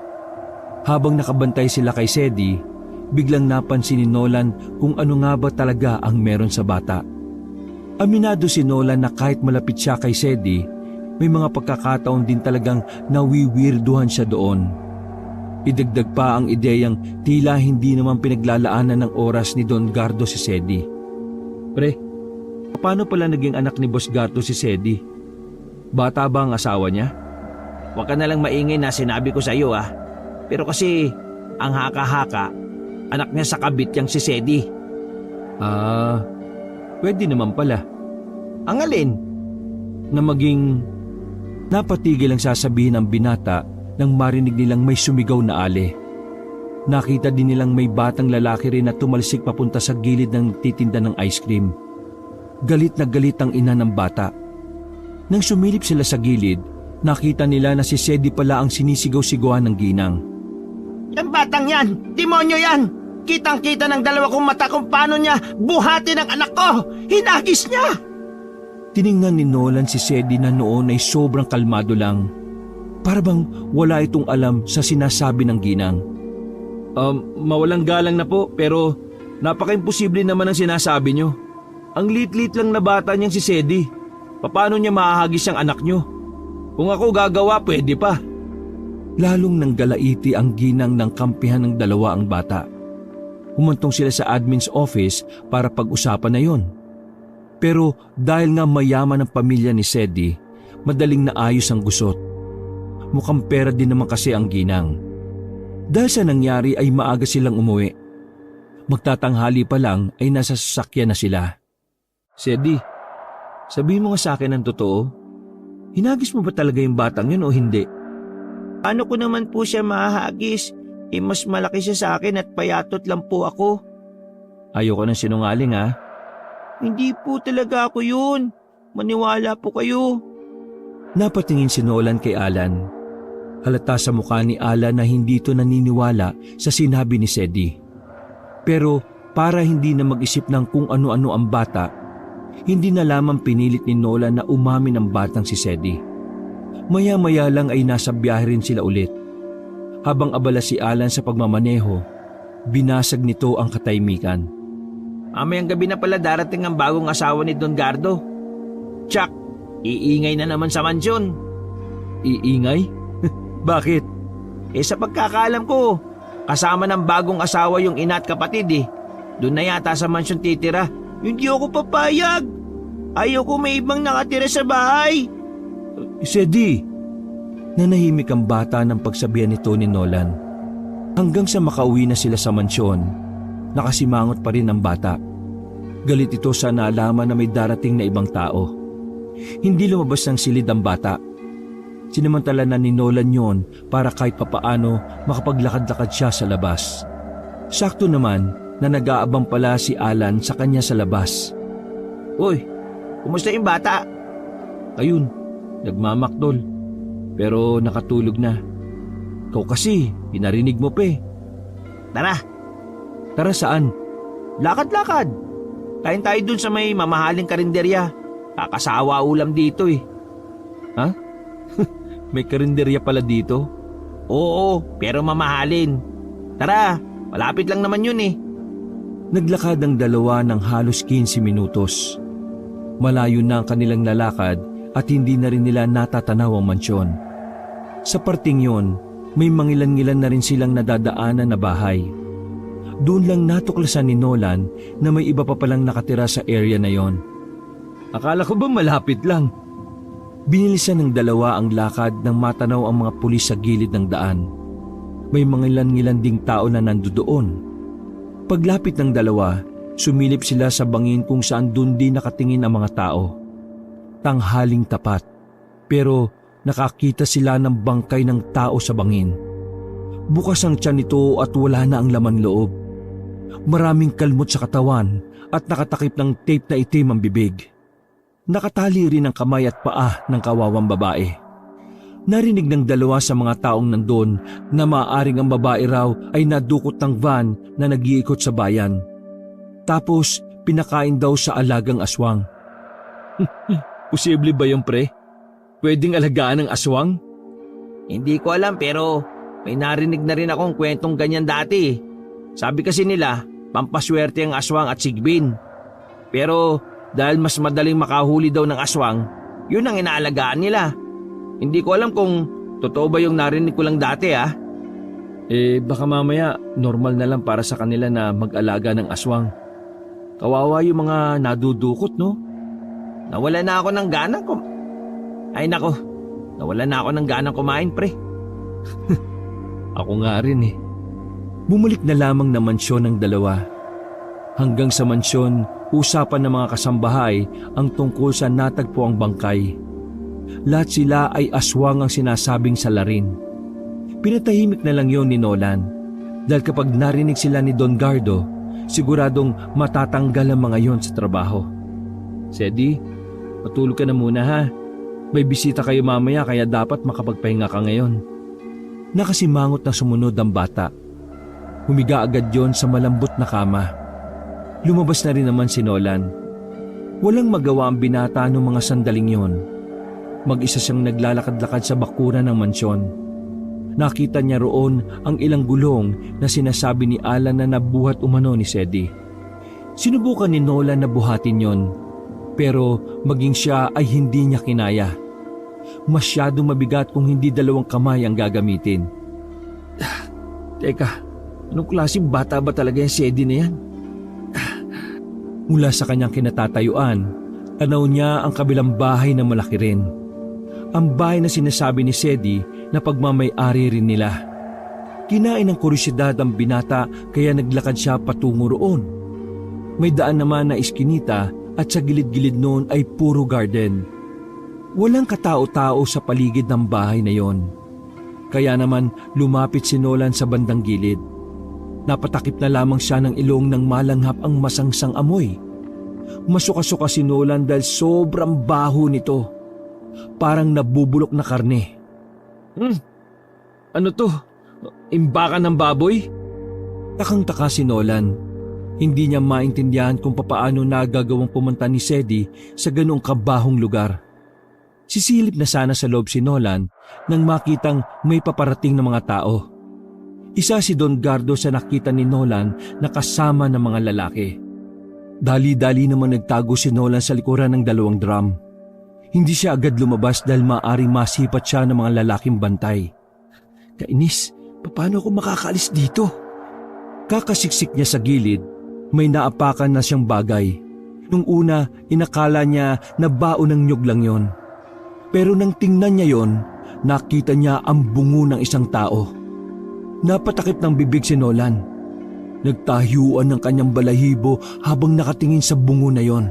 Habang nakabantay sila kay Sedi, biglang napansin ni Nolan kung ano nga ba talaga ang meron sa bata. Aminado si Nolan na kahit malapit siya kay Sedi, may mga pagkakataon din talagang nawiwirduhan siya doon. Idagdag pa ang ideyang tila hindi naman pinaglalaanan ng oras ni Don Gardo si Sedi. Pre, paano pala naging anak ni Boss Gardo si Sedi? Bata ba ang asawa niya? Huwag ka na lang maingay na sinabi ko sa iyo ah. Pero kasi ang haka-haka, anak niya sa kabit yang si Sedi. Pwede naman pala. Ang alin? Na maging napatigil ang sasabihin ng binata nang marinig nilang may sumigaw na ale. Nakita din nilang may batang lalaki rin na tumalsik papunta sa gilid ng titinda ng ice cream. Galit na galit ang ina ng bata. Nang sumilip sila sa gilid, nakita nila na si Sedi pala ang sinisigaw-sigawan ng ginang. Yan batang yan! Demonyo yan! Kitang-kita ng dalawa kong mata kung paano niya buhatin ang anak ko! Hinagis niya! Tiningnan ni Nolan si Sedi na noon ay sobrang kalmado lang. Para bang wala itong alam sa sinasabi ng ginang. Mawalang galang na po pero napaka-imposible naman ang sinasabi nyo. Ang lit-lit lang na bata niyang si Sedi. Paano niya mahahagis ang anak nyo? Kung ako gagawa, pwede pa. Lalong nanggalaiti ang ginang ng kampihan ng dalawa ang bata. Humantong sila sa admin's office para pag-usapan na yon. Pero dahil nga mayaman ang pamilya ni Sedi, madaling naayos ang gusot. Mukhang pera din naman kasi ang ginang. Dahil sa nangyari ay maaga silang umuwi. Magtatanghali pa lang ay nasa sasakyan na sila. Sedi, sabihin mo nga sa akin ang totoo. Hinagis mo ba talaga yung batang yun o hindi? Ano ko naman po siya mahahagis? Mas malaki siya sa akin at payatot lang po ako. Ayoko ng sinungaling ha. Hindi po talaga ako yun. Maniwala po kayo. Napatingin si Nolan kay Alan. Halata sa mukha ni Alan na hindi ito naniniwala sa sinabi ni Sedi. Pero para hindi na mag-isip ng kung ano-ano ang bata, hindi na lamang pinilit ni Nolan na umamin ang batang si Sedi. Maya-maya lang ay nasa biyahe rin sila ulit. Habang abala si Alan sa pagmamaneho, binasag nito ang katahimikan. Mamayang gabi na pala darating ang bagong asawa ni Don Gardo. Tsak, iingay na naman sa mansyon. Iingay? Bakit? Sa pagkakaalam ko, kasama ng bagong asawa yung ina at kapatid eh. Doon na yata sa mansyon titira. Hindi ako papayag. Ayoko may ibang nakatira sa bahay. Sedi! Nanahimik ang bata ng pagsabihan nito ni Nolan. Hanggang sa makauwi na sila sa mansyon, nakasimangot pa rin ang bata. Galit ito sa naalaman na may darating na ibang tao. Hindi lumabas ng silid ang bata. Sinamantala na ni Nolan yon para kahit papaano makapaglakad-lakad siya sa labas. Sakto naman na nag-aabang pala si Alan sa kanya sa labas. Uy, kumusta yung bata? Ayun, nagmamakdol. Pero nakatulog na. Ikaw kasi, pinarinig mo pa eh. Tara, Tara saan? lakad-lakad. Kain tayo dun sa may mamahaling karinderya. Kakasawa ulam dito eh. Ha? May karinderya pala dito? Oo, pero mamahalin. Tara, malapit lang naman yun eh. Naglakad ang dalawa ng halos 15 minutos. Malayo na ang kanilang lalakad at hindi na rin nila natatanaw ang mansyon. Sa parting yon, may mangilan-ngilan na rin silang nadadaanan na bahay. Doon lang natuklasan ni Nolan na may iba pa palang nakatira sa area na yon. Akala ko ba malapit lang? Binilisan ng dalawa ang lakad nang matanaw ang mga pulis sa gilid ng daan. May mangilan-ngilan ding tao na nandoon. Paglapit ng dalawa, sumilip sila sa bangin kung saan doon din nakatingin ang mga tao. Tanghaling tapat, pero nakakita sila ng bangkay ng tao sa bangin. Bukas ang tiyan nito at wala na ang laman loob. Maraming kalmot sa katawan at nakatakip ng tape na itim ang bibig. Nakatali rin ang kamay at paa ng kawawang babae. Narinig ng dalawa sa mga taong nandun na maaaring ang babae raw ay nadukot ng van na nag-iikot sa bayan. Tapos pinakain daw sa alagang aswang. Posible ba yung pre? Pwedeng alagaan ng aswang? Hindi ko alam pero may narinig na rin akong kwentong ganyan dati. Sabi kasi nila, pampaswerte ang aswang at sigbin. Pero dahil mas madaling makahuli daw ng aswang, yun ang inaalagaan nila. Hindi ko alam kung totoo ba yung narinig ko lang dati ah. Baka mamaya normal na lang para sa kanila na mag-alaga ng aswang. Kawawa yung mga nadudukot, no? Nawala na ako ng gana ko. Ay nako, Nawalan na ako ng ganang kumain, pre. Ako nga rin eh. Bumalik na lamang na mansyon ng dalawa. Hanggang sa mansyon, usapan ng mga kasambahay ang tungkol sa natagpo ang bangkay. Lahat sila ay aswang ang sinasabing salarin. Pinatahimik na lang yon ni Nolan dahil kapag narinig sila ni Don Gardo, siguradong matatanggal ang mga yon sa trabaho. Sedi, matulog ka na muna ha. May bisita kayo mamaya kaya dapat makapagpahinga ka ngayon. Nakasimangot na sumunod ang bata. Humiga agad yon sa malambot na kama. Lumabas na rin naman si Nolan. Walang magawa ang binata noong mga sandaling yon. Mag-isa siyang naglalakad-lakad sa bakuran ng mansyon. Nakita niya roon ang ilang gulong na sinasabi ni Alan na nabuhat umano ni Sedi. Sinubukan ni Nolan na buhatin yon, pero maging siya ay hindi niya kinaya. Masyadong mabigat kung hindi dalawang kamay ang gagamitin. Teka, anong klaseng bata ba talaga yung Sedi na yan? Mula sa kanyang kinatatayuan, tanaw niya ang kabilang bahay na malaki rin. Ang bahay na sinasabi ni Sedi na pagmamay-ari rin nila. Kinain ng kuryosidad ang binata kaya naglakad siya patungo roon. May daan naman na iskinita at sa gilid-gilid noon ay puro garden. Walang katao-tao sa paligid ng bahay na yon. Kaya naman lumapit si Nolan sa bandang gilid. Napatakip na lamang siya ng ilong nang malanghap ang masangsang amoy. Masuka-suka si Nolan dahil sobrang baho nito. Parang nabubulok na karne. Ano to? Imbakan ng baboy? Takang-taka si Nolan. Hindi niya maintindihan kung papaano nagagawang pumunta ni Sedi sa ganoong kabahong lugar. Sisilip na sana sa loob si Nolan nang makitang may paparating na mga tao. Isa si Don Gardo sa nakita ni Nolan na kasama ng mga lalaki. Dali-dali naman nagtago si Nolan sa likuran ng dalawang drum. Hindi siya agad lumabas dahil maaaring masipat siya ng mga lalaking bantay. Kainis, paano ako makakaalis dito? Kakasiksik niya sa gilid, may naapakan na siyang bagay. Nung una, inakala niya na baon ng nyug lang yon. Pero nang tingnan niya yon, nakita niya ang bungo ng isang tao. Napatakip ng bibig si Nolan. Nagtahyuan ng kanyang balahibo habang nakatingin sa bungo na yon.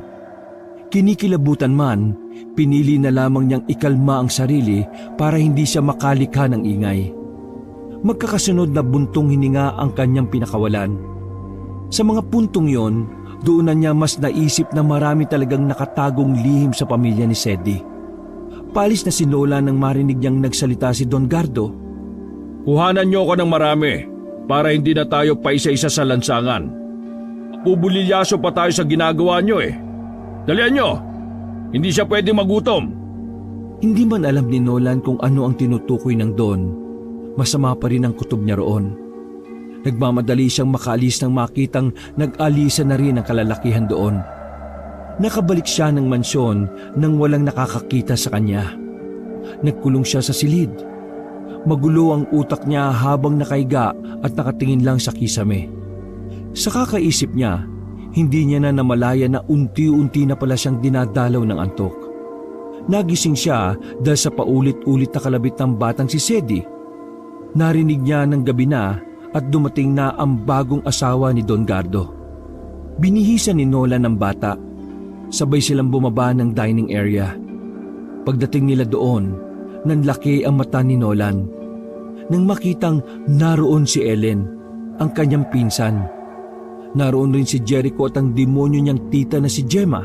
Kinikilabutan man, pinili na lamang niyang ikalma ang sarili para hindi siya makalikha ng ingay. Magkakasunod na buntong hininga ang kanyang pinakawalan. Sa mga puntong yon, doon na niya mas naisip na marami talagang nakatagong lihim sa pamilya ni Sedi. Palis na si Nolan nang marinig niyang nagsalita si Don Gardo. Kuhanan niyo ako ng marami para hindi na tayo pa isa-isa sa lansangan. Pubulilyaso pa tayo sa ginagawa niyo eh. Dalian niyo! Hindi siya pwedeng magutom. Hindi man alam ni Nolan kung ano ang tinutukoy ng Don. Masama pa rin ang kutob niya roon. Nagmamadali siyang makaalis nang makitang nag-alisa na rin ang kalalakihan doon. Nakabalik siya ng mansyon nang walang nakakakita sa kanya. Nagkulong siya sa silid. Magulo ang utak niya habang nakahiga at nakatingin lang sa kisame. Sa kakaisip niya, hindi niya na namalaya na unti-unti na pala siyang dinadalaw ng antok. Nagising siya dahil sa paulit-ulit na kalabit ng batang si Sedi. Narinig niya ng gabi na at dumating na ang bagong asawa ni Don Gardo. Binihisan ni Nolan ng bata. Sabay silang bumaba ng dining area. Pagdating nila doon, nanlaki ang mata ni Nolan. Nang makitang naroon si Ellen, ang kanyang pinsan. Naroon rin si Jericho at ang demonyo niyang tita na si Gemma.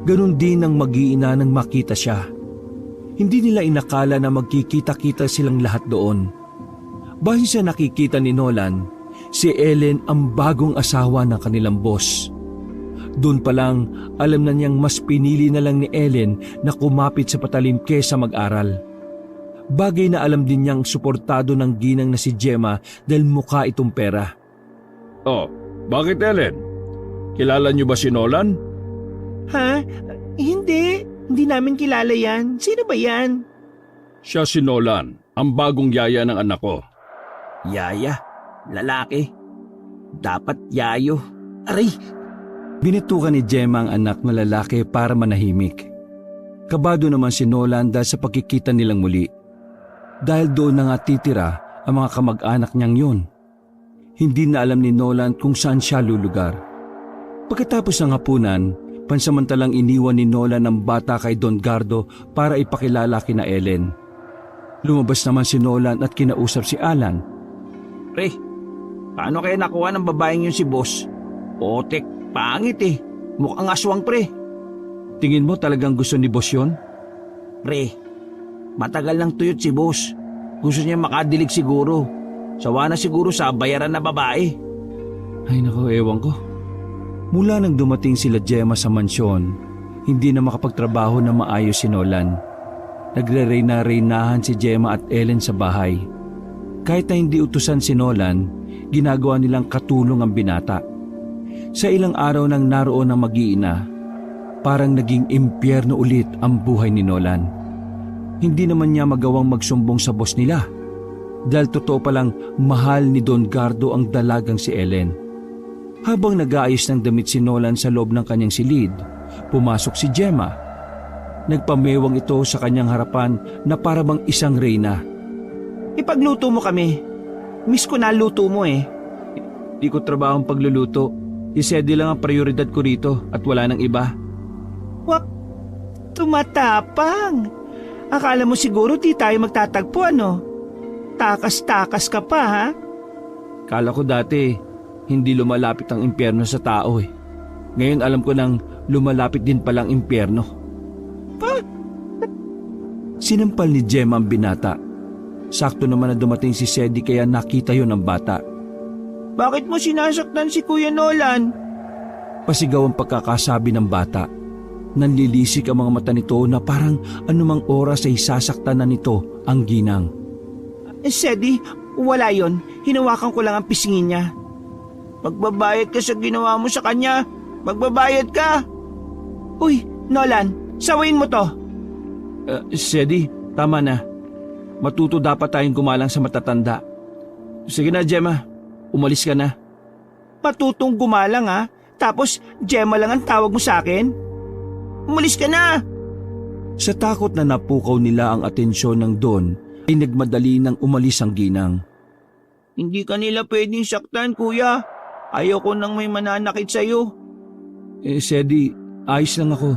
Ganon din ang mag-iina nang makita siya. Hindi nila inakala na magkikita-kita silang lahat doon. Base sa nakikita ni Nolan, si Ellen ang bagong asawa ng kanilang boss. Doon pa lang, alam na niyang mas pinili na lang ni Ellen na kumapit sa patalim kesa mag-aral. Bagay na alam din niyang suportado ng ginang na si Gemma dahil mukha itong pera. Oh, bakit Ellen? Kilala niyo ba si Nolan? Ha? Hindi. Hindi namin kilala yan. Sino ba yan? Siya si Nolan, ang bagong yaya ng anak ko. Yaya? Lalaki? Dapat yayo. Aray! Binitukan ni Gemma ang anak na lalaki para manahimik. Kabado naman si Nolan dahil sa pagkikita nilang muli. Dahil doon na nga titira ang mga kamag-anak niyang yun. Hindi na alam ni Nolan kung saan siya lulugar. Pagkatapos ng hapunan, pansamantalang iniwan ni Nolan ang bata kay Don Gardo para ipakilala kina Ellen. Lumabas naman si Nolan at kinausap si Alan. Pre, paano kaya nakuha ng babaeng yun si boss? Otek, pangit eh. Mukhang aswang pre. Tingin mo talagang gusto ni boss yun? Pre, matagal lang tuyot si boss. Gusto niya makadilig siguro. Sawa na siguro sa bayaran na babae. Ay nako, ewan ko. Mula nang dumating sila Gemma sa mansyon, hindi na makapagtrabaho na maayos si Nolan. Nagre-reyna-reynahan si Gemma at Ellen sa bahay. Kahit na hindi utusan si Nolan, ginagawa nilang katulong ang binata. Sa ilang araw nang naroon ang mag-iina, parang naging impyerno ulit ang buhay ni Nolan. Hindi naman niya magawang magsumbong sa boss nila. Dahil totoo palang mahal ni Don Gardo ang dalagang si Ellen. Habang nag-aayos ng damit si Nolan sa loob ng kanyang silid, pumasok si Gemma. Nagpamewang ito sa kanyang harapan na parabang isang reyna. Ipagluto mo kami. Miss ko na luto mo eh. Di ko trabaho ang pagluluto. Isedi lang ang prioridad ko rito at wala nang iba. Wak, tumatapang. Akala mo siguro di tayo magtatagpo ano? Takas-takas ka pa ha? Kala ko dati, hindi lumalapit ang impyerno sa tao eh. Ngayon alam ko nang lumalapit din palang impyerno. Pa? Sinampal ni Gemma ang binata. Sakto naman na dumating si Sedi kaya nakita yon ng bata. Bakit mo sinasaktan si Kuya Nolan? Pasigaw ang pagkakasabi ng bata. Nanlilisik ang mga mata nito na parang anumang oras ay sasaktan na nito ang ginang. Sedi, wala yon. Hinawakan ko lang ang pisngin niya. Magbabayad ka sa ginawa mo sa kanya. Magbabayad ka. Uy, Nolan, sawayin mo to. Sedi, tama na. Matuto dapat tayong gumalang sa matatanda. Sige na, Gemma. Umalis ka na. Matutong gumalang ha. Tapos, Gemma lang ang tawag mo sa akin. Umalis ka na. Sa takot na napukaw nila ang atensyon ng Don, ay nagmadali nang umalis ang ginang. Hindi ka nila pwedeng saktan, kuya. Ayoko nang may mananakit sa'yo. Sedi, ayos lang ako.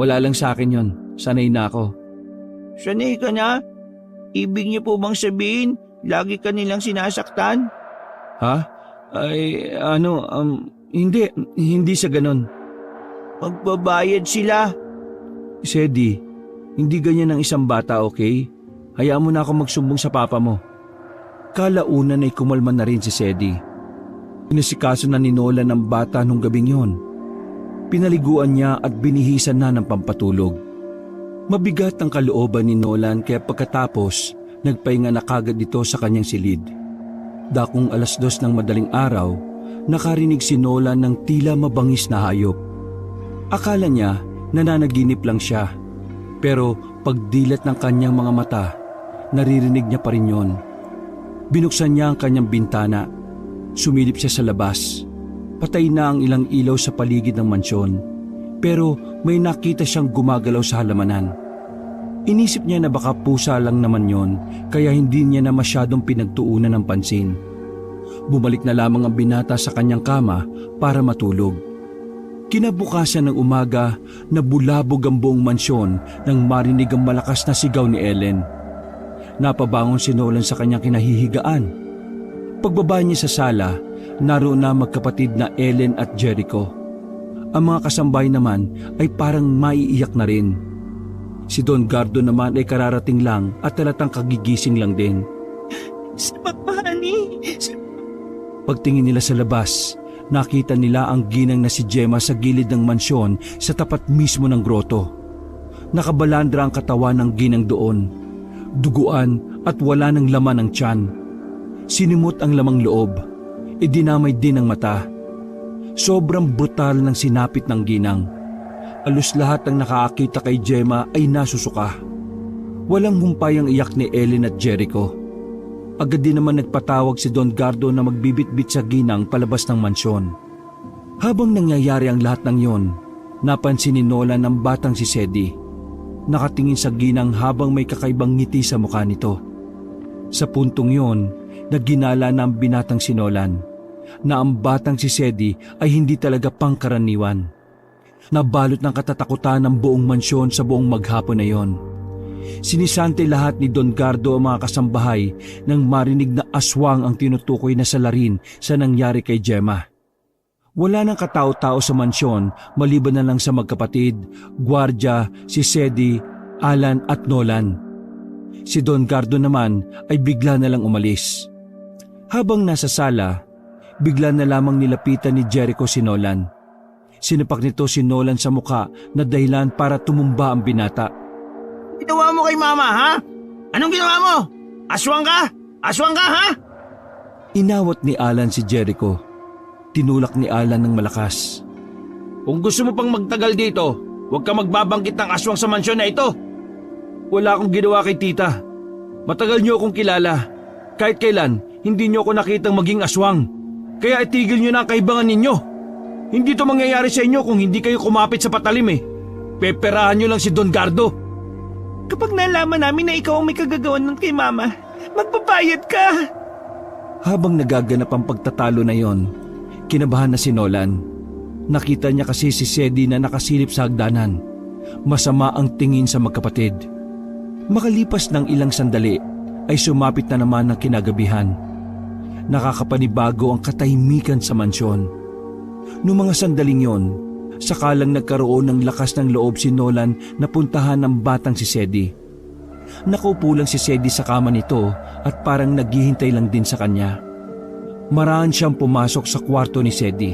Wala lang sa akin yon. Sanay na ako. Sanay ka na? Ibig niyo po bang sabihin, lagi ka nilang sinasaktan? Ha? Ay, hindi sa ganon. Magbabayad sila. Sedi, hindi ganyan ang isang bata, okay? Hayaan mo na ako magsumbong sa papa mo. Kalaunan ay kumalma na rin si Sedi. Inasikaso na ni Nolan ang bata nung gabing yon. Pinaliguan niya at binihisan na ng pampatulog. Mabigat ang kalooban ni Nolan kaya pagkatapos, nagpahinga na kagad ito sa kanyang silid. Dakong 2:00 ng madaling araw, nakarinig si Nolan ng tila mabangis na hayop. Akala niya nananaginip lang siya, pero pagdilat ng kanyang mga mata, naririnig niya pa rin yon. Binuksan niya ang kanyang bintana. Sumilip siya sa labas. Patay na ang ilang ilaw sa paligid ng mansyon, pero may nakita siyang gumagalaw sa halamanan. Inisip niya na baka pusa lang naman yon, kaya hindi niya na masyadong pinagtuunan ng pansin. Bumalik na lamang ang binata sa kanyang kama para matulog. Kinabukasan ng umaga, nabulabog ang buong mansyon nang marinig ang malakas na sigaw ni Ellen. Napabangon si Nolan sa kanyang kinahihigaan. Pagbaba niya sa sala, naroon na magkapatid na Ellen at Jericho. Ang mga kasambay naman ay parang maiiyak na rin. Si Don Gardo naman ay kararating lang at talatang kagigising lang din. Honey. Pagtingin nila sa labas, nakita nila ang ginang na si Gemma sa gilid ng mansyon sa tapat mismo ng groto. Nakabalandra ang katawan ng ginang doon. Duguan at wala ng laman ng tiyan. Sinimot ang lamang loob. Idinamay din ang mata. Sobrang brutal ng sinapit ng ginang. Alos lahat ng nakakita kay Gemma ay nasusuka. Walang humpay ang iyak ni Ellen at Jericho. Agad din naman nagpatawag si Don Gardo na magbibitbit sa ginang palabas ng mansyon. Habang nangyayari ang lahat ng yon, napansin ni Nolan ang batang si Sedi. nakatingin sa ginang habang may kakaibang ngiti sa mukha nito. Sa puntong yon, nagginala na ang binatang si Nolan na ang batang si Sedi ay hindi talaga pangkaraniwan. Nabalot ng katatakutan ng buong mansyon sa buong maghapon na yon. Sinisante lahat ni Don Gardo ang mga kasambahay nang marinig na aswang ang tinutukoy na salarin sa nangyari kay Gemma. Wala nang katao-tao sa mansyon maliban na lang sa magkapatid, gwardya, si Sedi, Alan at Nolan. Si Don Gardo naman ay bigla na lang umalis. Habang nasa sala, bigla na lamang nilapitan ni Jericho si Nolan. Sinapak nito si Nolan sa mukha na dahilan para tumumba ang binata. Ginawa mo kay mama, ha? Anong ginawa mo? Aswang ka? Aswang ka, ha? Inawat ni Alan si Jericho. Tinulak ni Alan ng malakas. Kung gusto mo pang magtagal dito, huwag ka magbabanggit ng aswang sa mansyon na ito. Wala akong ginawa kay tita. Matagal niyo akong kilala. Kahit kailan, hindi niyo ako nakitang maging aswang. Kaya itigil niyo na ang kaibangan ninyo. Hindi to mangyayari sa inyo kung hindi kayo kumapit sa patalim eh. Peperahan niyo lang si Don Gardo. Kapag nalaman namin na ikaw ang may kagagawan nun kay mama, magbabayad ka. Habang nagaganap ang pagtatalo na yon, kinabahan na si Nolan. Nakita niya kasi si Sedi na nakasilip sa hagdanan. Masama ang tingin sa magkapatid. Makalipas ng ilang sandali ay sumapit na naman ang kinagabihan. Nakakapanibago ang katahimikan sa mansyon. Noong mga sandaling yon, sakalang nagkaroon ng lakas ng loob si Nolan na puntahan ng batang si Sedi. Nakaupo lang si Sedi sa kama nito at parang naghihintay lang din sa kanya. Maraan siyang pumasok sa kwarto ni Sedi.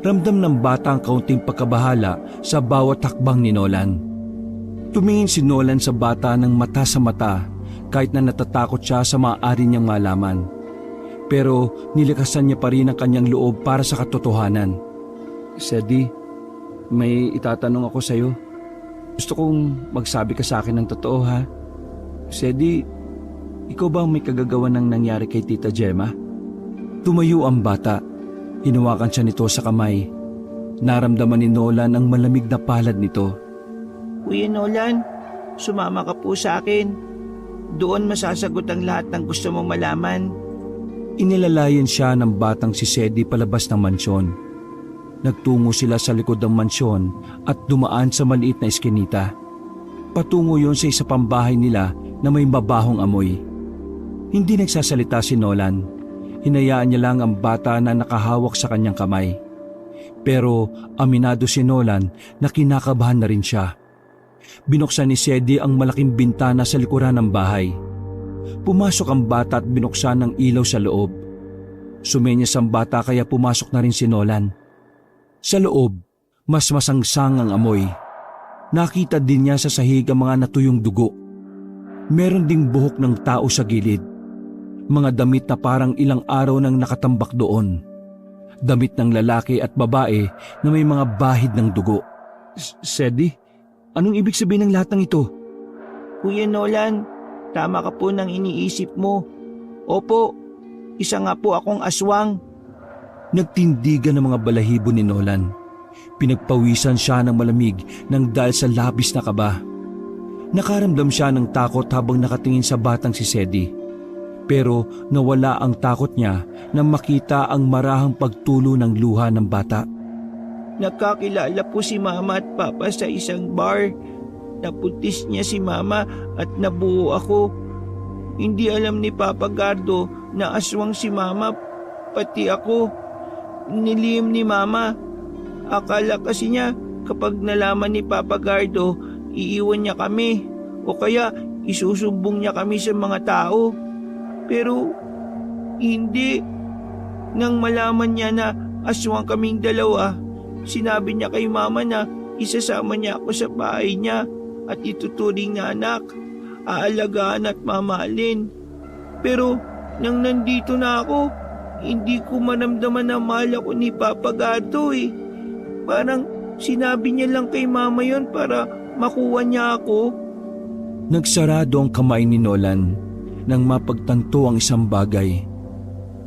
Ramdam ng bata ang kaunting pagkabahala sa bawat hakbang ni Nolan. Tumingin si Nolan sa bata ng mata sa mata kahit na natatakot siya sa maaari niyang malaman. Pero nilakasan niya pa rin ang kanyang loob para sa katotohanan. Sedi, may itatanong ako sa iyo. Gusto kong magsabi ka sa akin ng totoo, ha? Sedi, ikaw ba ang may kagagawan ng nangyari kay Tita Gemma? Tumayo ang bata. Hinawakan siya nito sa kamay. Naramdaman ni Nolan ang malamig na palad nito. Kuya Nolan, sumama ka po sa akin. Doon masasagot ang lahat ng gusto mong malaman. Inilalayan siya ng batang si Sedi palabas ng mansyon. Nagtungo sila sa likod ng mansyon at dumaan sa maliit na eskinita. Patungo yon sa isa pang bahay nila na may mabahong amoy. Hindi nagsasalita si Nolan. Hinayaan niya lang ang bata na nakahawak sa kanyang kamay. Pero aminado si Nolan na kinakabahan na rin siya. Binuksan ni Sedi ang malaking bintana sa likuran ng bahay. Pumasok ang bata at binuksan ang ilaw sa loob. Sumenyas ang bata kaya pumasok na rin si Nolan. Sa loob, mas masangsang ang amoy. Nakita din niya sa sahig ang mga natuyong dugo. Meron ding buhok ng tao sa gilid. Mga damit na parang ilang araw nang nakatambak doon. Damit ng lalaki at babae na may mga bahid ng dugo. Sedi, anong ibig sabihin ng lahat ng ito? Kuya Nolan, tama ka po ng iniisip mo. Opo, isa nga po akong aswang. Nagtindigan ng mga balahibo ni Nolan. Pinagpawisan siya ng malamig nang dahil sa labis na kaba. Nakaramdam siya ng takot habang nakatingin sa batang si Sedi. Pero nawala ang takot niya nang makita ang marahang pagtulo ng luha ng bata. Nakakilala po si Mama at Papa sa isang bar. Napuntis niya si Mama at nabuo ako. Hindi alam ni Papa Gardo na aswang si Mama, pati ako. Nilihim ni Mama. Akala kasi niya kapag nalaman ni Papa Gardo, iiwan niya kami o kaya isusumbong niya kami sa mga tao. Pero hindi. Nang malaman niya na aswang kaming dalawa, sinabi niya kay Mama na isasama niya ako sa bahay niya at ituturing na anak, aalagaan at mamahalin. Pero nang nandito na ako, hindi ko maramdaman na mahal ako ni Papa Gato eh. Parang sinabi niya lang kay Mama yon para makuha niya ako. Nagsarado ang kamay ni Nolan nang mapagtanto ang isang bagay.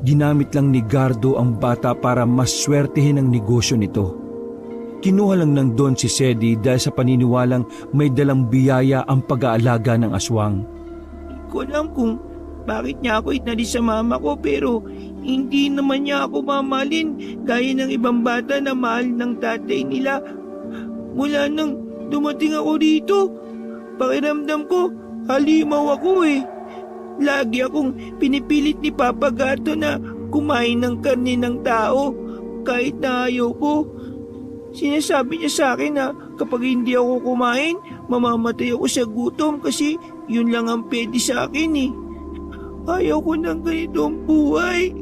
Ginamit lang ni Gardo ang bata para mas swertehin ang negosyo nito. Kinuha lang ng Don si Sedi dahil sa paniniwalang may dalang biyaya ang pag-aalaga ng aswang. Hindi ko alam kung bakit niya ako inalis sa mama ko pero hindi naman niya ako mamahalin gaya ng ibang bata na mahal ng tatay nila. Mula nang dumating ako dito, pakiramdam ko halimaw ako eh. Lagi akong pinipilit ni Papa Gato na kumain ng karne ng tao kahit na ayaw ko. Sinasabi niya sa akin na kapag hindi ako kumain, mamamatay ako sa gutom kasi yun lang ang pwede sa akin eh. Ayaw ko ng ganitong buhay.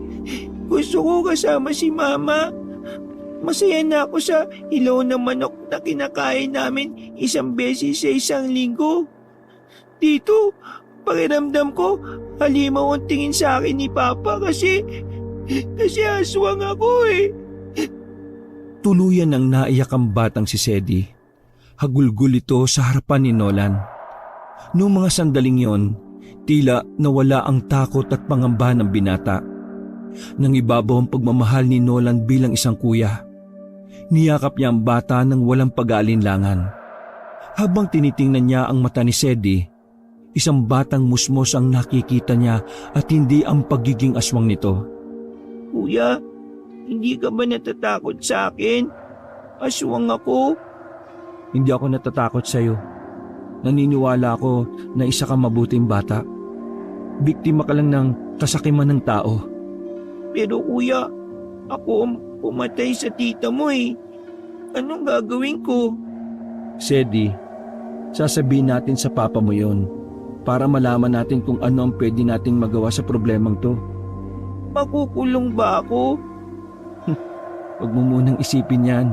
Gusto ko kasama si Mama. Masaya na ako sa ilaw na manok na kinakain namin 1 beses sa 1 linggo. Dito, pakiramdam ko, halimaw ang tingin sa akin ni Papa kasi aswang ako eh. Tuluyan ang naiyak ang batang si Sedi. Hagulgul ito sa harapan ni Nolan. Noong mga sandaling yon, tila nawala ang takot at pangamba ng binata. Nang ibabaw ang pagmamahal ni Nolan bilang isang kuya. Niyakap niya ang bata ng walang pag-aalinlangan. Habang tinitingnan niya ang mata ni Sedi, isang batang musmos ang nakikita niya at hindi ang pagiging aswang nito. Kuya, hindi ka ba natatakot sa akin? Aswang ako. Hindi ako natatakot sa iyo. Naniniwala ako na isa kang mabuting bata. Biktima ka lang ng kasakiman ng tao. Pero kuya, ako ang pumatay sa tita mo eh. Anong gagawin ko? Sedi, sasabihin natin sa papa mo yon para malaman natin kung ano ang pwede nating magawa sa problemang to. Makukulong ba ako? Huwag mo munang isipin yan.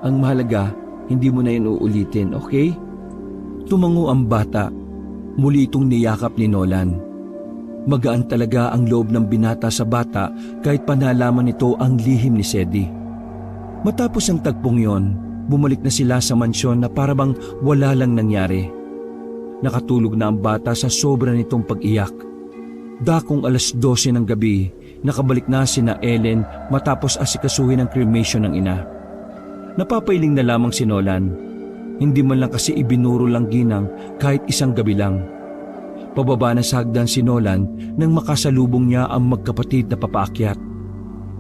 Ang mahalaga, hindi mo na yun uulitin, okay? Tumango ang bata. Muli itong niyakap ni Nolan. Magaan talaga ang loob ng binata sa bata kahit panalaman nito ang lihim ni Sedi. Matapos ang tagpong yon, bumalik na sila sa mansyon na parabang wala lang nangyari. Nakatulog na ang bata sa sobra nitong pag-iyak. Dakong 12:00 ng gabi, nakabalik na sina Ellen matapos asikasuhin ang cremation ng ina. Napapailing na lamang si Nolan. Hindi man lang kasi ibinuro lang ginang kahit isang gabi lang. Pababa na sa hagdan si Nolan nang makasalubong niya ang magkapatid na papaakyat.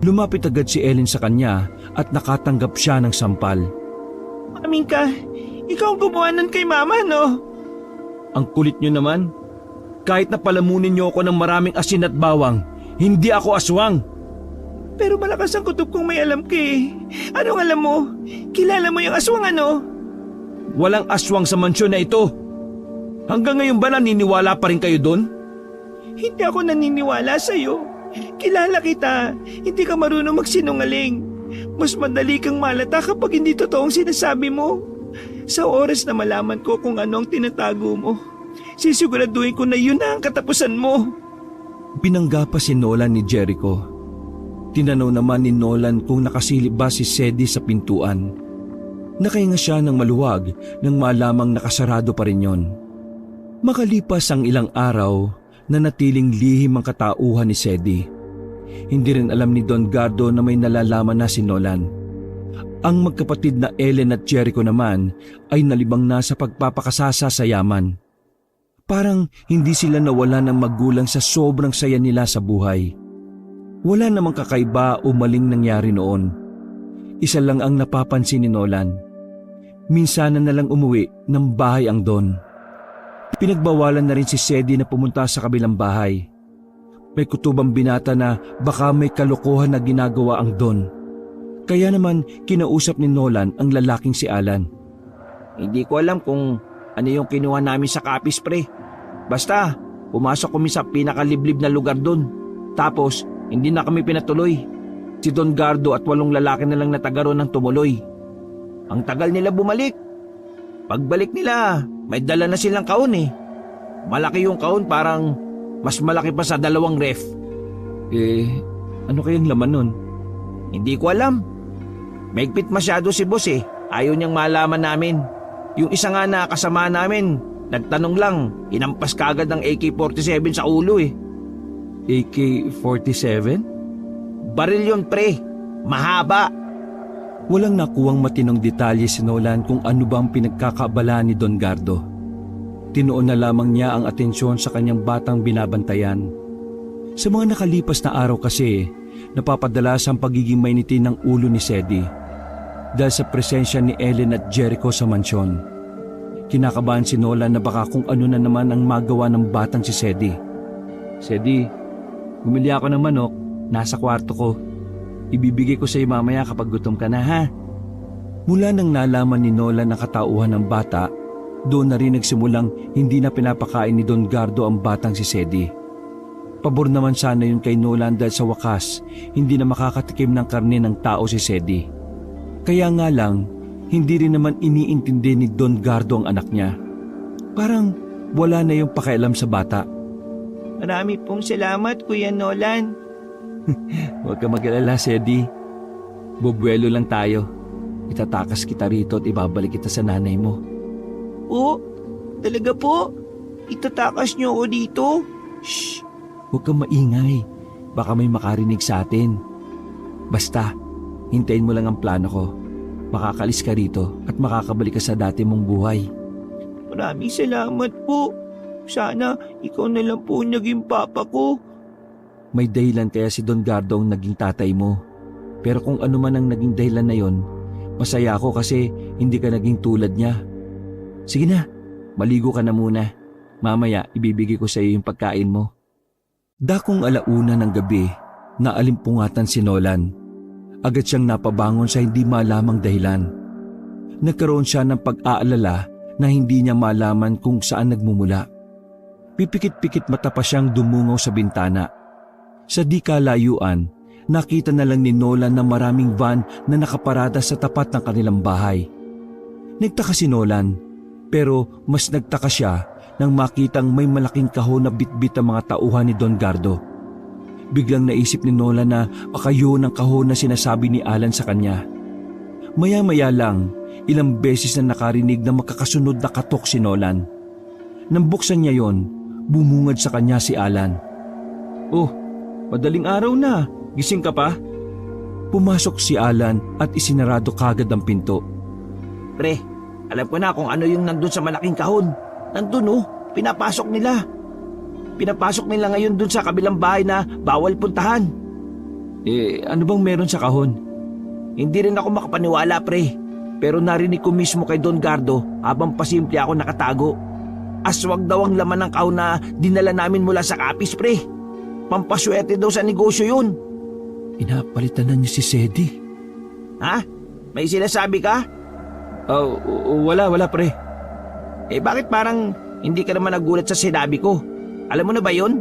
Lumapit agad si Ellen sa kanya at nakatanggap siya ng sampal. Amingka, ikaw ang gumawa nun kay Mama, no? Ang kulit niyo naman. Kahit na palamunin niyo ako ng maraming asin at bawang, hindi ako aswang. Pero malakas ang kutob kung may alam ka eh. Anong alam mo? Kilala mo yung aswang ano? Walang aswang sa mansyon na ito. Hanggang ngayon ba naniniwala pa rin kayo doon? Hindi ako naniniwala sa'yo. Kilala kita. Hindi ka marunong magsinungaling. Mas madali kang malata kapag hindi totoong sinasabi mo. Sa oras na malaman ko kung ano ang tinatago mo, sisiguraduhin ko na yun na ang katapusan mo. Binangga pa si Nolan ni Jericho. Tinanaw naman ni Nolan kung nakasilip ba si Sedi sa pintuan. Nakahinga siya ng maluwag nang malamang nakasarado pa rin yon. Makalipas ang ilang araw, nanatiling lihim ang katauhan ni Sedi. Hindi rin alam ni Don Gardo na may nalalaman na si Nolan. Ang magkapatid na Ellen at Jericho naman ay nalibang na sa pagpapakasasa sa yaman. Parang hindi sila nawala ng magulang sa sobrang saya nila sa buhay. Wala namang kakaiba o maling nangyari noon. Isa lang ang napapansin ni Nolan. Minsanan na lang umuwi ng bahay ang Don. Pinagbawalan na rin si Sedi na pumunta sa kabilang bahay. May kutubang binata na baka may kalokohan na ginagawa ang Don. Kaya naman kinausap ni Nolan ang lalaking si Alan. Hindi ko alam kung ano yung kinuha namin sa kapis, pre. Basta, pumasok kami sa pinakaliblib na lugar doon. Tapos, hindi na kami pinatuloy. Si Don Gardo at 8 lalaki na lang na taga roon ang tumuloy. Ang tagal nila bumalik. Pagbalik nila, may dala na silang kaon eh. Malaki yung kaon, parang mas malaki pa sa 2 ref. Ano kayang laman nun? Hindi ko alam. Maigpit masyado si boss eh. Ayaw niyang malaman namin. Yung isa nga na kasama namin, nagtanong lang, inampas kaagad ng AK-47 sa ulo eh. AK-47? Baril yun, pre. Mahaba. Walang nakuwang matinong detalye si Nolan kung ano ba ang pinagkakaabalahan ni Don Gardo. Tinuon na lamang niya ang atensyon sa kanyang batang binabantayan. Sa mga nakalipas na araw kasi, napapadalas ang pagiging mainitin ng ulo ni Sedi dahil sa presensya ni Ellen at Jericho sa mansyon. Kinakabahan si Nolan na baka kung ano na naman ang magawa ng batang si Sedi. Sedi, bumili ako ng manok, nasa kwarto ko. Ibibigay ko sa iyo mamaya kapag gutom ka na, ha? Mula nang nalaman ni Nolan ang katauhan ng bata, doon na rin nagsimulang hindi na pinapakain ni Don Gardo ang batang si Sedi. Pabor naman sana yun kay Nolan dahil sa wakas, hindi na makakatikim ng karne ng tao si Sedi. Kaya nga lang, hindi rin naman iniintindi ni Don Gardo ang anak niya. Parang wala na yung pakialam sa bata. Marami pong salamat, Kuya Nolan. Huwag ka mag-alala, Sedi. Bubuelo lang tayo. Itatakas kita rito at ibabalik kita sa nanay mo. Po? Talaga po? Itatakas niyo ako dito? Shh! Huwag kang maingay. Baka may makarinig sa atin. Basta, hintayin mo lang ang plano ko. Makakalis ka rito at makakabalik ka sa dati mong buhay. Maraming salamat po. Sana ikaw na lang po naging papa ko. May dahilan kaya si Don Gardo ang naging tatay mo. Pero kung ano man ang naging dahilan na yon, masaya ako kasi hindi ka naging tulad niya. Sige na, maligo ka na muna. Mamaya ibibigay ko sa iyo yung pagkain mo. Dakong alauna ng gabi, naalimpungatan si Nolan. Agad siyang napabangon sa hindi malamang dahilan. Nagkaroon siya ng pag-aalala na hindi niya malaman kung saan nagmumula. Pipikit-pikit mata pa siyang dumungaw sa bintana. Sa di kalayuan, nakita na lang ni Nolan na maraming van na nakaparada sa tapat ng kanilang bahay. Nagtaka si Nolan, pero mas nagtaka siya nang makitang may malaking kahon na bitbit ang mga tauhan ni Don Gardo. Biglang naisip ni Nolan na baka yun ang kahon na sinasabi ni Alan sa kanya. Maya-maya lang, ilang beses na nakarinig na magkakasunod na katok si Nolan. Nang buksan niya yon, bumungad sa kanya si Alan. "Oh, madaling araw na, gising ka pa?" Pumasok si Alan at isinarado kagad ang pinto. Pre, alam ko na kung ano yung nandun sa malaking kahon. Nandun oh, pinapasok nila. Pinapasok nila ngayon dun sa kabilang bahay na bawal puntahan. Ano bang meron sa kahon? Hindi rin ako makapaniwala, pre. Pero narinig ko mismo kay Don Gardo habang pasimple ako nakatago. Aswag daw ang laman ng kahon na dinala namin mula sa kapis, pre. Pampaswerte daw sa negosyo yun. Pinapalitan na niya si Sedi. Ha? May sinasabi ka? Wala pre. Bakit parang hindi ka naman nagulat sa sinabi ko? Alam mo na ba yun?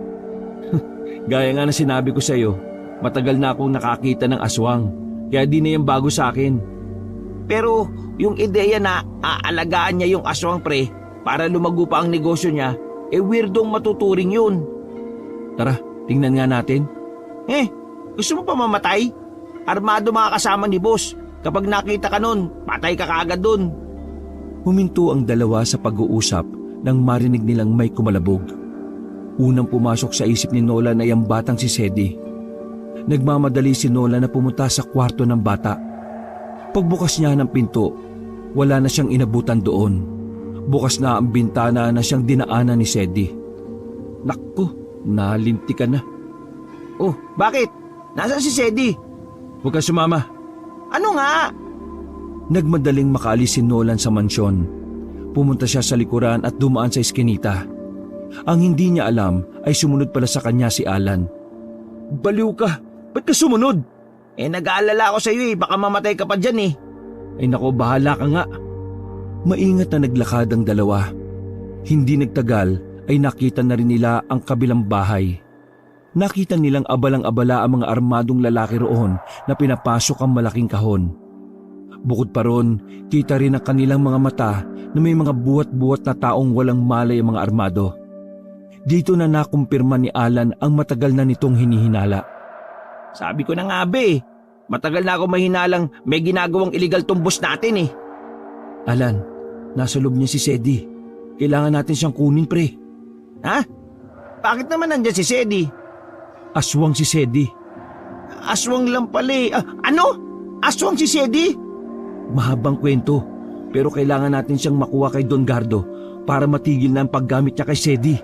Gaya nga na sinabi ko sa iyo, matagal na akong nakakita ng aswang, kaya di na yan bago sa akin. Pero yung ideya na aalagaan niya yung aswang, pre, para lumago pa ang negosyo niya, weirdong matuturing yun. Tara, tingnan nga natin. Gusto mo pa mamatay? Armado mga kasama ni boss. Kapag nakita ka nun, patay ka kaagad dun. Huminto ang dalawa sa pag-uusap nang marinig nilang may kumalabog. Unang pumasok sa isip ni Nolan ay ang batang si Sedi. Nagmamadali si Nolan na pumunta sa kwarto ng bata. Pagbukas niya ng pinto, wala na siyang inabutan doon. Bukas na ang bintana na siyang dinaanan ni Sedi. Naku, nalinti ka na. Oh, bakit? Nasaan si Sedi? Huwag kang sumama. Ano nga? Nagmadaling makaalis si Nolan sa mansyon. Pumunta siya sa likuran at dumaan sa eskinita. Ang hindi niya alam ay sumunod pala sa kanya si Alan. Baliw ka! Ba't ka sumunod? Nag-aalala ako sa iyo baka mamatay ka pa dyan . Ay nako, bahala ka nga. Maingat na naglakad ang dalawa. Hindi nagtagal ay nakita na rin nila ang kabilang bahay. Nakita nilang abalang-abala ang mga armadong lalaki roon na pinapasok ang malaking kahon. Bukod pa ron, kita rin ang kanilang mga mata na may mga buwat-buwat na taong walang malay ang mga armado. Dito na nakumpirma ni Alan ang matagal na nitong hinihinala. Sabi ko na nga matagal na ako mahinalang may ginagawang illegal tumbos natin . Alan, nasa loob niya si Sedi. Kailangan natin siyang kunin, pre. Ha? Bakit naman nandyan si Sedi? Aswang si Sedi. Aswang lang pala . Ano? Aswang si Sedi? Mahabang kwento, pero kailangan natin siyang makuha kay Don Gardo para matigil na ang paggamit niya kay Sedi.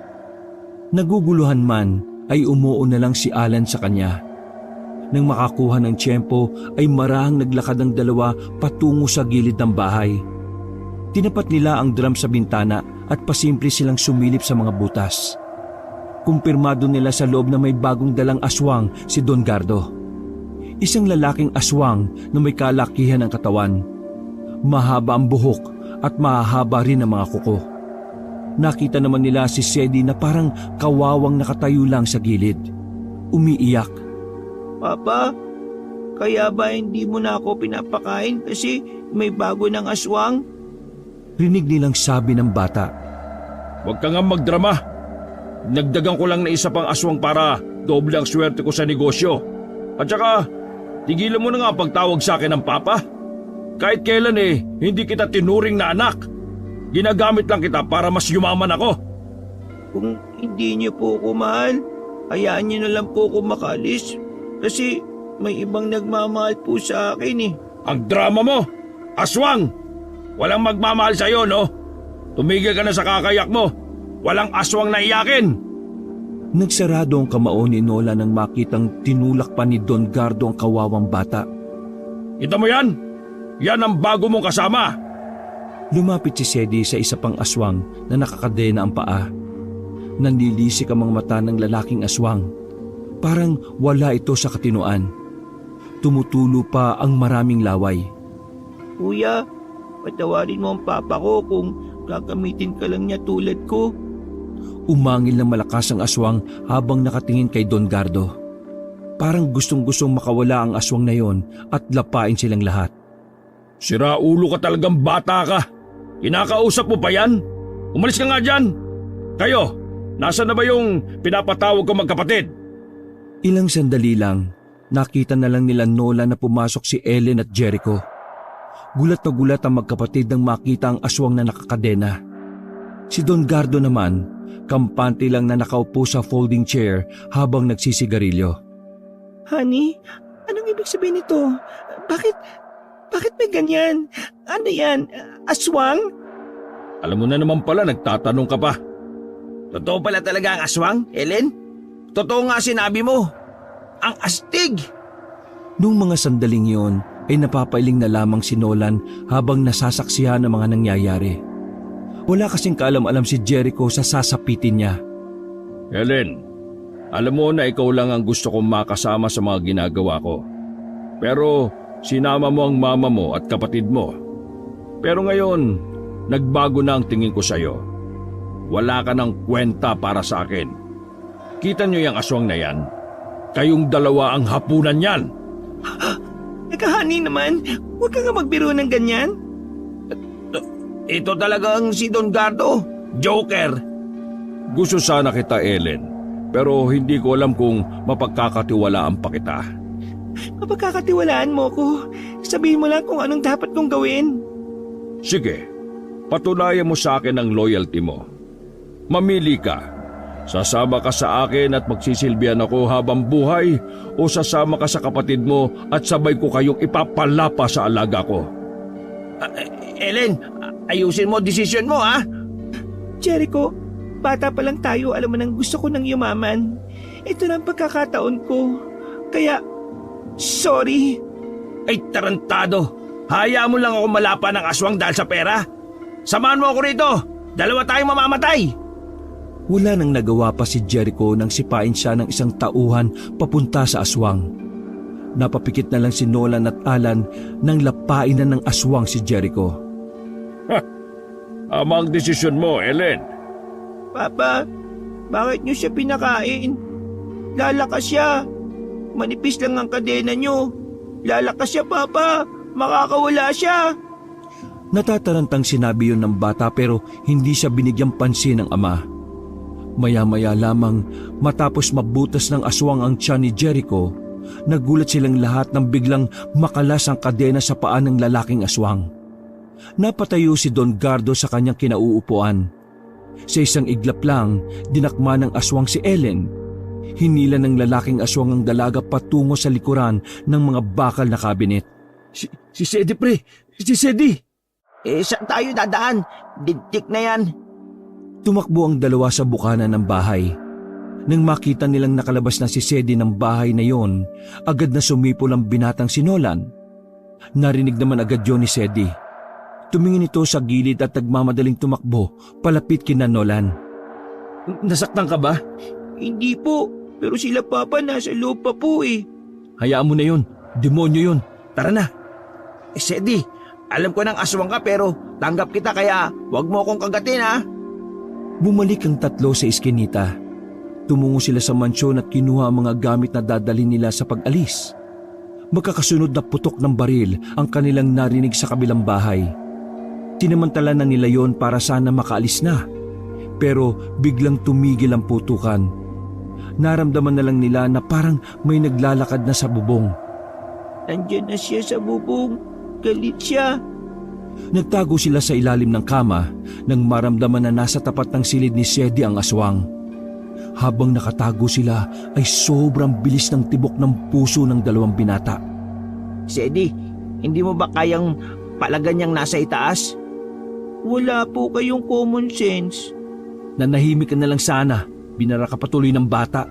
Naguguluhan man ay umuo na lang si Alan sa kanya. Nang makakuha ng tiyempo ay marahang naglakad ang dalawa patungo sa gilid ng bahay. Tinapat nila ang drum sa bintana at pasimple silang sumilip sa mga butas. Kumpirmado nila sa loob na may bagong dalang aswang si Don Gardo. Isang lalaking aswang na may kalakihan ng katawan. Mahaba ang buhok at mahahaba rin ang mga kuko. Nakita naman nila si Sedi na parang kawawang nakatayo lang sa gilid. Umiiyak. Papa, kaya ba hindi mo na ako pinapakain kasi may bago ng aswang? Rinig nilang sabi ng bata. Huwag ka nga magdrama. Nagdagan ko lang na isa pang aswang para doble ang swerte ko sa negosyo. At saka, tigilan mo na nga pagtawag sa akin ng papa. Kahit kailan hindi kita tinuring na anak. Ginagamit lang kita para mas yumaman ako. Kung hindi niyo po ako mahal, hayaan niyo na lang po ako makalis. Kasi may ibang nagmamahal po sa akin. Ang drama mo! Aswang! Walang magmamahal sa'yo, no? Tumigil ka na sa kakayak mo. Walang aswang na iyakin. Nagsarado ang kamao ni Nola nang makitang tinulak pa ni Don Gardo ang kawawang bata. Kita mo yan? Yan ang bago mong kasama. Lumapit si Sedi sa isa pang aswang na nakakadena ang paa. Nanlilisik ang mga mata ng lalaking aswang. Parang wala ito sa katinuan. Tumutulo pa ang maraming laway. Kuya, patawarin mo ang papa ko kung gagamitin ka lang niya tulad ko. Umangil ng malakas ang aswang habang nakatingin kay Don Gardo. Parang gustong-gustong makawala ang aswang na yon at lapain silang lahat. Siraulo ka talagang bata ka. Kinakausap mo pa yan? Umalis ka nga dyan. Kayo, nasa na ba yung pinapatawag ko magkapatid? Ilang sandali lang, nakita na lang nila Nola na pumasok si Ellen at Jericho. Gulat na gulat ang magkapatid nang makita ang aswang na nakakadena. Si Don Gardo naman, kampante lang na nakaupo sa folding chair habang nagsisigarilyo. Honey, anong ibig sabihin nito? Bakit may ganyan? Ano yan? Aswang? Alam mo na naman pala, nagtatanong ka pa. Totoo pala talaga ang aswang, Ellen? Totoo nga sinabi mo. Ang astig! Noong mga sandaling yon ay napapailing na lamang si Nolan habang nasasaksihan ng mga nangyayari. Wala kasing kaalam-alam si Jericho sa sasapitin niya. Helen, alam mo na ikaw lang ang gusto kong makasama sa mga ginagawa ko. Pero sinama mo ang mama mo at kapatid mo. Pero ngayon, nagbago na ang tingin ko sa'yo. Wala ka ng kwenta para sa akin. Kita niyo yung aswang na yan? Kayong dalawa ang hapunan yan. Honey naman, huwag ka nga magbiro ng ganyan. Ito talagang si Don Gardo. Joker. Gusto sana kita, Ellen. Pero hindi ko alam kung mapagkakatiwalaan pa kita. Mapagkakatiwalaan mo ko. Sabihin mo lang kung anong dapat kong gawin. Sige, patunayan mo sa akin ang loyalty mo. Mamili ka. Sasama ka sa akin at magsisilbihan ako habang buhay o sasama ka sa kapatid mo at sabay ko kayong ipapalapa sa alaga ko. Ellen, ayusin mo desisyon mo, ha? Jericho, bata pa lang tayo, alam mo nang gusto ko ng yumaman. Ito na ang pagkakataon ko. Kaya, sorry. Ay, tarantado. Hayaan mo lang ako malapa ng aswang dahil sa pera. Samahan mo ako rito. Dalawa tayong mamamatay. Wala nang nagawa pa si Jericho nang sipain siya ng isang tauhan papunta sa aswang. Napapikit na lang si Nolan at Alan nang lapain na ng aswang si Jericho. Tama ang desisyon mo, Ellen. Papa, bakit niyo siya pinakain? Lalakas siya. Manipis lang ang kadena niyo. Lalakas siya, Papa. Makakawala siya. Natatarantang sinabi yon ng bata pero hindi siya binigyang pansin ng ama. Maya-maya lamang matapos mabutas ng aswang ang tiyan ni Jericho, nagulat silang lahat nang biglang makalas ang kadena sa paa ng lalaking aswang. Napatayo si Don Gardo sa kanyang kinauupuan. Sa isang iglap lang, dinakma ng aswang si Ellen. Hinila ng lalaking aswang ang dalaga patungo sa likuran ng mga bakal na kabinet. Si Sedi, pre. Si Sedi! Saan tayo dadaan? Dintik na yan. Tumakbo ang dalawa sa bukana ng bahay. Nang makita nilang nakalabas na si Sedi ng bahay na yon, agad na sumipol ang binatang si Nolan. Narinig naman agad yon ni Sedi. Tumingin ito sa gilid at nagmamadaling tumakbo palapit kina Nolan. Nasaktan ka ba? Hindi po, pero sila Papa nasa loob pa po eh. Hayaan mo na yun. Demonyo yun. Tara na. Sedi, alam ko nang aswang ka pero tanggap kita kaya wag mo akong kagatin ha. Bumalik ang tatlo sa iskinita. Tumungo sila sa mansyon at kinuha ang mga gamit na dadalhin nila sa pag-alis. Magkakasunod na putok ng baril ang kanilang narinig sa kabilang bahay. Tinamantala na nila yon para sana makaalis na. Pero biglang tumigil ang putukan. Naramdaman na lang nila na parang may naglalakad na sa bubong. Nandiyan na siya sa bubong. Galit siya. Nagtago sila sa ilalim ng kama nang maramdaman na nasa tapat ng silid ni Sedi ang aswang. Habang nakatago sila ay sobrang bilis ng tibok ng puso ng dalawang binata. Sedi, hindi mo ba kayang palagan niyang nasa itaas? Wala po kayong common sense. Nanahimik ka na lang sana, binara ka patuloy ng bata.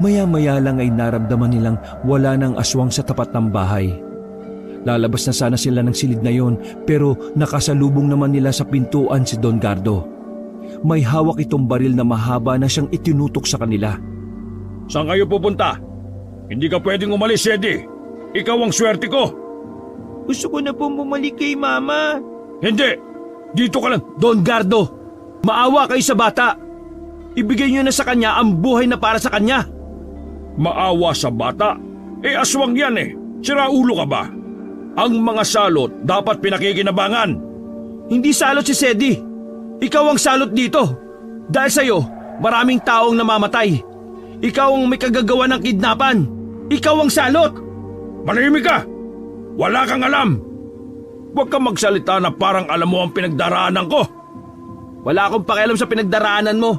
Maya-maya lang ay naramdaman nilang wala ng aswang sa tapat ng bahay. Lalabas na sana sila ng silid na yon pero nakasalubong naman nila sa pintuan si Don Gardo. May hawak itong baril na mahaba na siyang itinutok sa kanila. Saan kayo pupunta? Hindi ka pwedeng umalis, Sedi. Ikaw ang swerte ko. Gusto ko na po bumalik kay Mama. Hindi! Dito ka lang. Don Gardo, maawa kayo sa bata. Ibigay niyo na sa kanya ang buhay na para sa kanya. Maawa sa bata? Aswang yan eh. Siraulo ka ba? Ang mga salot dapat pinakikinabangan. Hindi salot si Sedi. Ikaw ang salot dito. Dahil sa'yo, maraming taong namamatay. Ikaw ang may kagagawa ng kidnapan. Ikaw ang salot. Manahimik ka! Wala kang alam! Huwag kang magsalita na parang alam mo ang pinagdaraanan ko. Wala akong pakialam sa pinagdaraanan mo.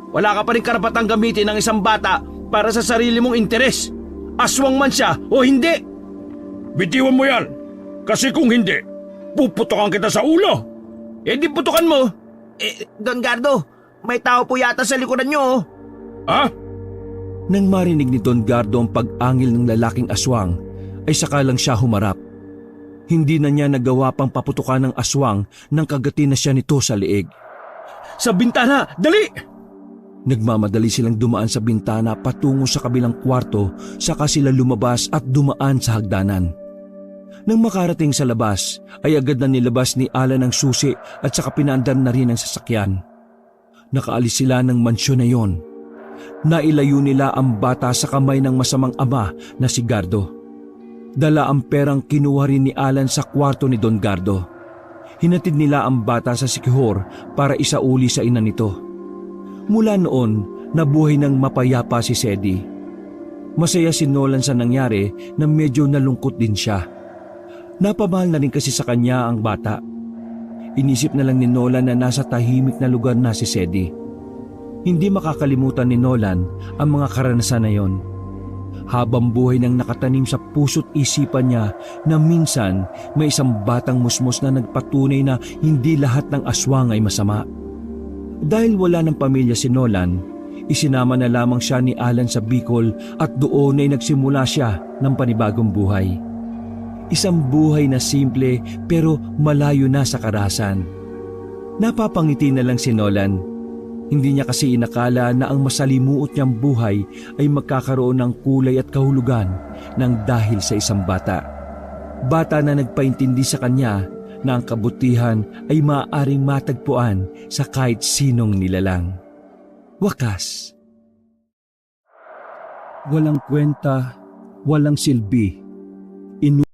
Wala ka pa rin karapatang gamitin ng isang bata para sa sarili mong interes. Aswang man siya o hindi. Bitiwan mo yan! Kasi kung hindi, puputokan kita sa ulo! Di putukan mo. Don Gardo, may tao po yata sa likuran niyo. Ha? Nang marinig ni Don Gardo ang pag-angil ng lalaking aswang, ay saka lang siya humarap. Hindi na niya nagawa pang paputukan ng aswang nang kagatin na siya nito sa leeg. Sa bintana! Dali! Nagmamadali silang dumaan sa bintana patungo sa kabilang kwarto saka sila lumabas at dumaan sa hagdanan. Nang makarating sa labas ay agad na nilabas ni Alan ang susi at saka pinaandar na rin ang sasakyan. Nakaalis sila ng mansyon na yon. Nailayo nila ang bata sa kamay ng masamang ama na si Gardo. Dala ang perang kinuha rin ni Alan sa kwarto ni Don Gardo. Hinatid nila ang bata sa sikihor para isauli sa ina nito. Mula noon, nabuhay ng mapayapa si Sedi. Masaya si Nolan sa nangyari na medyo nalungkot din siya. Napamahal na rin kasi sa kanya ang bata. Inisip na lang ni Nolan na nasa tahimik na lugar na si Sedi. Hindi makakalimutan ni Nolan ang mga karanasan na yon. Habang buhay nang nakatanim sa puso't isipan niya na minsan may isang batang musmos na nagpatunay na hindi lahat ng aswang ay masama. Dahil wala ng pamilya si Nolan, isinama na lamang siya ni Alan sa Bicol at doon ay nagsimula siya ng panibagong buhay. Isang buhay na simple pero malayo na sa karahasan. Napapangiti na lang si Nolan. Hindi niya kasi inakala na ang masalimuot niyang buhay ay magkakaroon ng kulay at kahulugan ng dahil sa isang bata. Bata na nagpaintindi sa kanya na ang kabutihan ay maaaring matagpuan sa kahit sinong nilalang. Wakas. Walang kwenta, walang silbi.